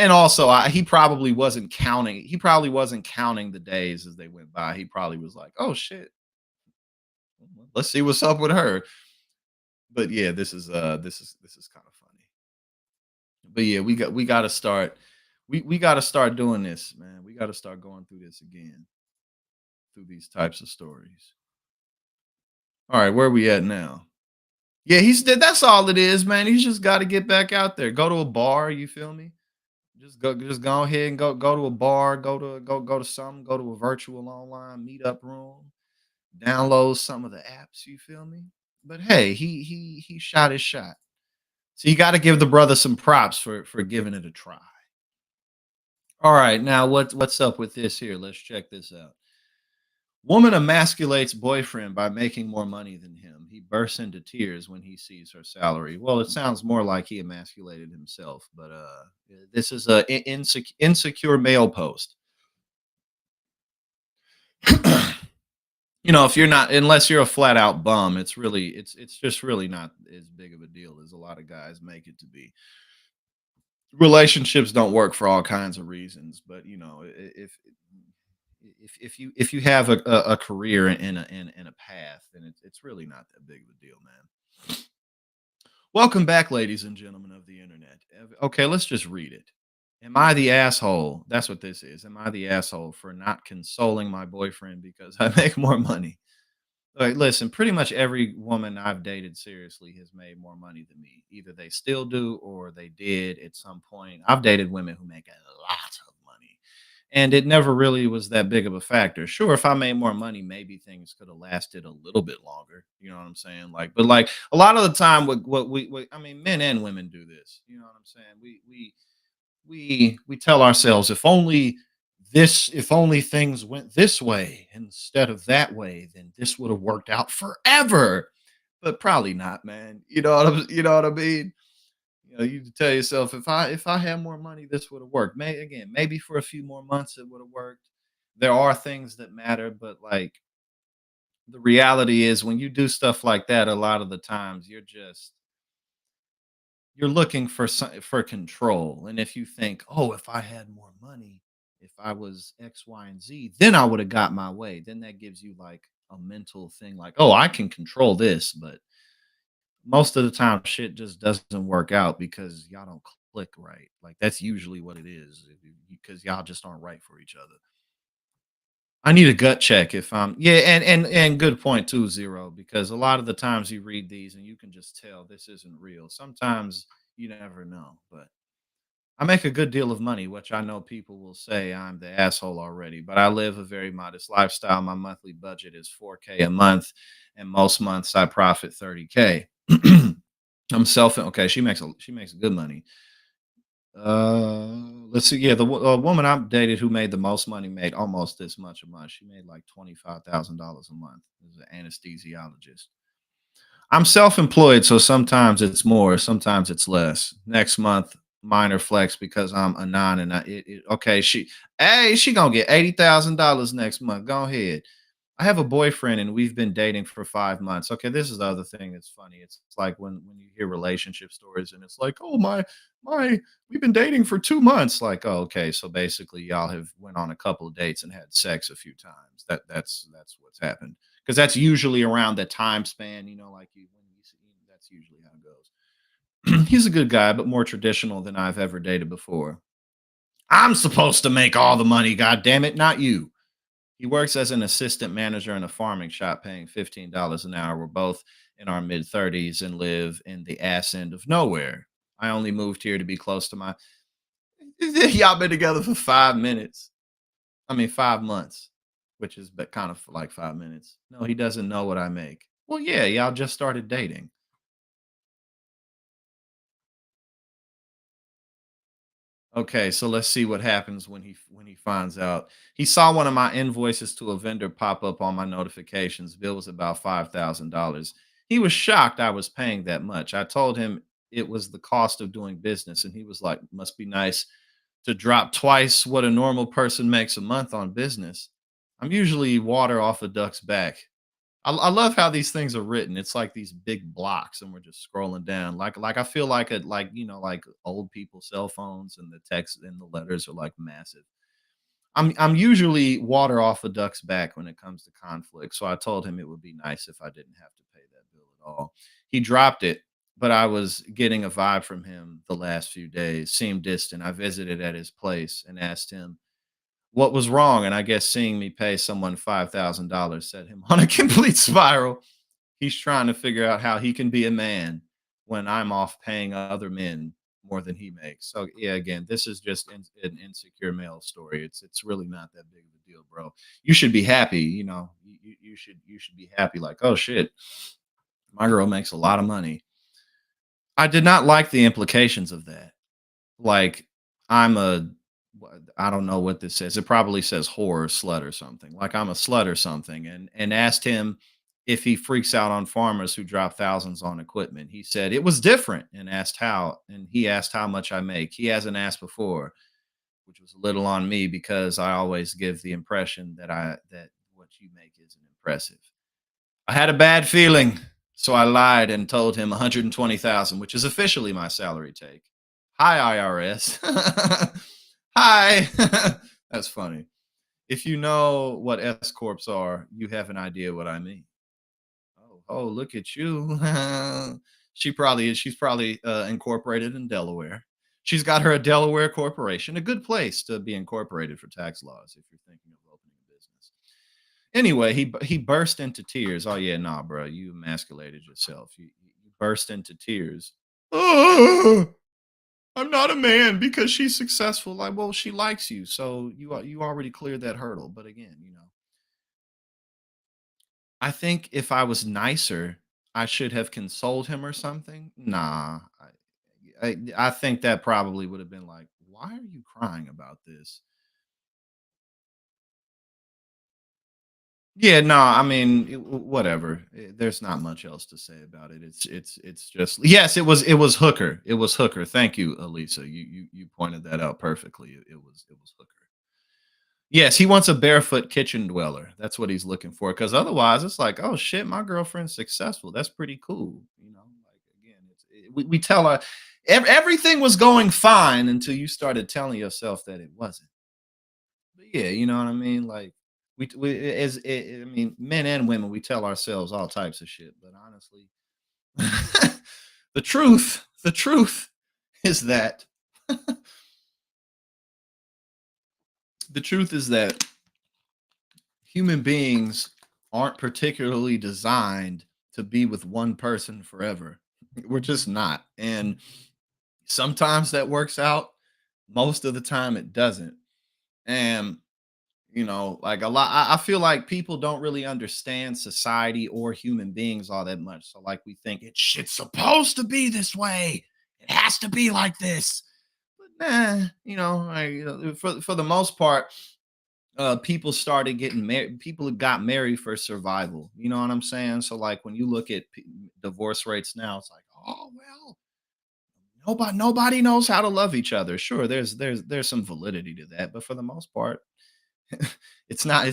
and also he probably wasn't counting. He probably wasn't counting the days as they went by. He probably was like, "Oh shit, let's see what's up with her." But yeah, this is kind of funny. But yeah, we got to start. We got to start doing this, man. We got to start going through this again, through these types of stories. All right, where we at now? Yeah, that's all it is, man. He's just got to get back out there. Go to a bar, you feel me? Just go ahead and go to a bar, go to something, go to a virtual online meetup room, download some of the apps, you feel me? But hey, he shot his shot. So you got to give the brother some props for giving it a try. All right, now what's up with this here? Let's check this out. Woman emasculates boyfriend by making more money than him. He bursts into tears when he sees her salary. Well, it sounds more like he emasculated himself, but this is a insecure male post. If you're not, unless you're a flat out bum, it's just really not as big of a deal as a lot of guys make it to be. Relationships don't work for all kinds of reasons, but if you have a career in a path, then it's really not that big of a deal, man. Welcome back, ladies and gentlemen of the internet. Okay, let's just read it. Am I the asshole? That's what this is. Am I the asshole for not consoling my boyfriend because I make more money? Like, listen, pretty much every woman I've dated seriously has made more money than me. Either they still do or they did at some point. I've dated women who make a lot of money. And it never really was that big of a factor. Sure, if I made more money, maybe things could have lasted a little bit longer. You know what I'm saying? Like, but like a lot of the time, I mean, men and women do this. You know what I'm saying? We tell ourselves if only things went this way instead of that way, then this would have worked out forever. But probably not, man. You know what I mean? You tell yourself if I had more money, this would have worked. Maybe for a few more months it would have worked. There are things that matter, but like the reality is when you do stuff like that, a lot of the times you're looking for control. And if you think, oh, if I had more money, if I was X, Y, and Z, then I would have got my way. Then that gives you like a mental thing, like, oh, I can control this. But most of the time, shit just doesn't work out because y'all don't click right. Like that's usually what it is, because y'all just aren't right for each other. I need a gut check if I'm yeah, and good point too, Zero, because a lot of the times you read these and you can just tell this isn't real. Sometimes you never know, but I make a good deal of money, which I know people will say I'm the asshole already, but I live a very modest lifestyle. My monthly budget is 4K a month, and most months I profit 30K. I'm self okay, she makes good money. Let's see. Yeah, woman I dated who made the most money made almost this much a month. She made like $25,000 a month as an anesthesiologist. I'm self-employed, so sometimes it's more, sometimes it's less. Next month, minor flex because I'm a non and okay. She gonna get $80,000 next month. Go ahead. I have a boyfriend and we've been dating for 5 months. Okay, this is the other thing that's funny. It's like when you hear relationship stories and it's like, oh my, we've been dating for 2 months. Like, oh, okay, so basically y'all have went on a couple of dates and had sex a few times. That's what's happened because that's usually around the time span. Like you when you see that's usually how it goes. He's a good guy, but more traditional than I've ever dated before. I'm supposed to make all the money, god damn it, not you. He works as an assistant manager in a farming shop, paying $15 an hour. We're both in our mid 30s and live in the ass end of nowhere. I only moved here to be close to my. Y'all been together for 5 minutes. I mean, 5 months, which is kind of like 5 minutes. No, he doesn't know what I make. Well, yeah, y'all just started dating. Okay, so let's see what happens when he finds out. He saw one of my invoices to a vendor pop up on my notifications. Bill was about $5,000. He was shocked I was paying that much. I told him it was the cost of doing business, and he was like, "Must be nice to drop twice what a normal person makes a month on business." I'm usually water off a duck's back. I love how these things are written. It's like these big blocks, and we're just scrolling down. Like I feel like like old people cell phones, and the text and the letters are like massive. I'm usually water off a duck's back when it comes to conflict. So I told him it would be nice if I didn't have to pay that bill at all. He dropped it, but I was getting a vibe from him the last few days. Seemed distant. I visited at his place and asked him what was wrong, and I guess seeing me pay someone $5,000 set him on a complete spiral. He's trying to figure out how he can be a man when I'm off paying other men more than he makes. So yeah, again, this is just an insecure male story. It's really not that big of a deal, bro. You should be happy. You should be happy. Like, oh shit, my girl makes a lot of money. I did not like the implications of that. Like, I'm a I don't know what this says. It probably says whore or slut or something. Like I'm a slut or something. And asked him if he freaks out on farmers who drop thousands on equipment. He said it was different and asked how. And he asked how much I make. He hasn't asked before, which was a little on me because I always give the impression that what you make isn't impressive. I had a bad feeling, so I lied and told him 120,000, which is officially my salary take. Hi IRS. Hi. That's funny. If you know what S corps are, you have an idea what I mean. Oh, look at you. She's probably incorporated in Delaware. She's got her a Delaware corporation, a good place to be incorporated for tax laws if you're thinking of opening a business. Anyway, he burst into tears. Oh yeah, nah, bro, you emasculated yourself. You burst into tears. Oh, I'm not a man because she's successful. Like, well, she likes you, so you already cleared that hurdle. But again, I think if I was nicer, I should have consoled him or something. Nah, I think that probably would have been like, why are you crying about this? Yeah, no, I mean, whatever. There's not much else to say about it. It's just yes, it was Hooker. It was Hooker. Thank you, Elisa. You pointed that out perfectly. It was Hooker. Yes, he wants a barefoot kitchen dweller. That's what he's looking for. Because otherwise, it's like, oh shit, my girlfriend's successful. That's pretty cool. Like again, we tell her everything was going fine until you started telling yourself that it wasn't. But yeah, you know what I mean. Like I mean, men and women, we tell ourselves all types of shit. But honestly, the truth is that the truth is that human beings aren't particularly designed to be with one person forever. We're just not. And sometimes that works out. Most of the time it doesn't. And like a lot I feel like people don't really understand society or human beings all that much. So like we think it's supposed to be this way. It has to be like this. But nah, for the most part, people started getting married. People got married for survival. You know what I'm saying? So like when you look at divorce rates now, it's like, oh well, nobody knows how to love each other. Sure, there's some validity to that, but for the most part, it's not.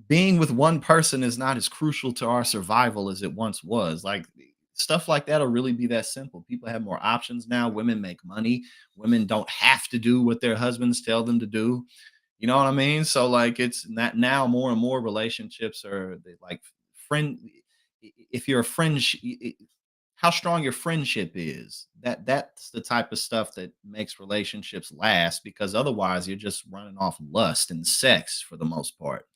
Being with one person is not as crucial to our survival as it once was. Like stuff like that'll really be that simple. People have more options now. Women make money. Women don't have to do what their husbands tell them to do. You know what I mean? So like it's not now more and more relationships are like friend. If you're a friend, how strong your friendship is. That's the type of stuff that makes relationships last because otherwise you're just running off lust and sex for the most part.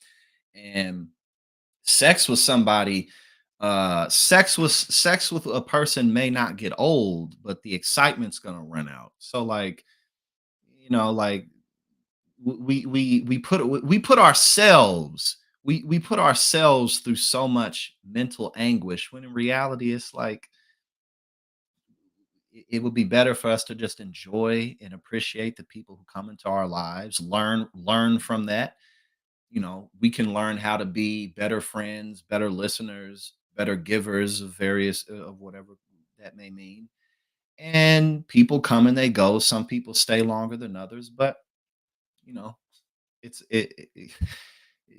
And sex with somebody sex with a person may not get old, but the excitement's going to run out. So like like we put ourselves we put ourselves through so much mental anguish when in reality it's like it would be better for us to just enjoy and appreciate the people who come into our lives, learn from that. We can learn how to be better friends, better listeners, better givers of various of whatever that may mean. And people come and they go. Some people stay longer than others, but you know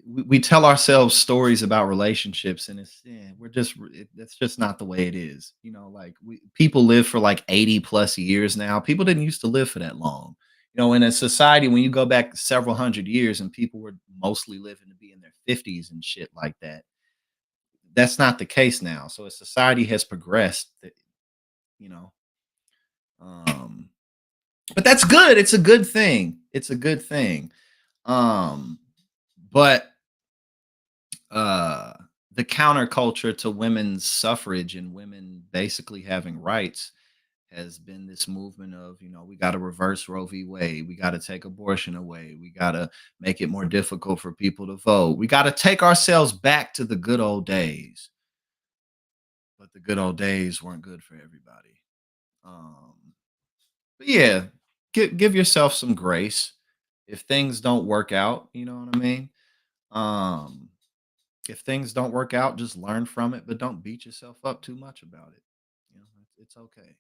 we tell ourselves stories about relationships and that's just not the way it is. Like people live for like 80 plus years now. People didn't used to live for that long. In a society when you go back several hundred years and people were mostly living to be in their 50s and shit like that, that's not the case now. So as society has progressed, you know um but that's good. It's a good thing. It's a good thing. um but uh the counterculture to women's suffrage and women basically having rights has been this movement of, we got to reverse Roe v. Wade. We got to take abortion away. We got to make it more difficult for people to vote. We got to take ourselves back to the good old days. But the good old days weren't good for everybody. But yeah, give yourself some grace. If things don't work out, you know what I mean? Um, if things don't work out, just learn from it, but don't beat yourself up too much about it. It's okay.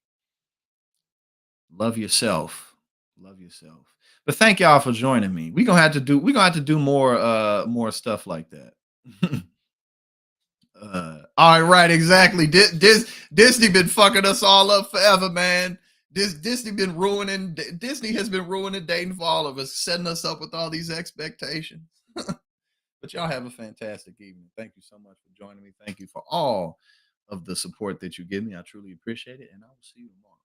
Love yourself. Love yourself. But thank y'all for joining me. We're gonna have to do more stuff like that. All right, exactly. Disney been fucking us all up forever, man. Disney has been ruining dating for all of us, setting us up with all these expectations. But y'all have a fantastic evening. Thank you so much for joining me. Thank you for all of the support that you give me. I truly appreciate it, and I will see you tomorrow.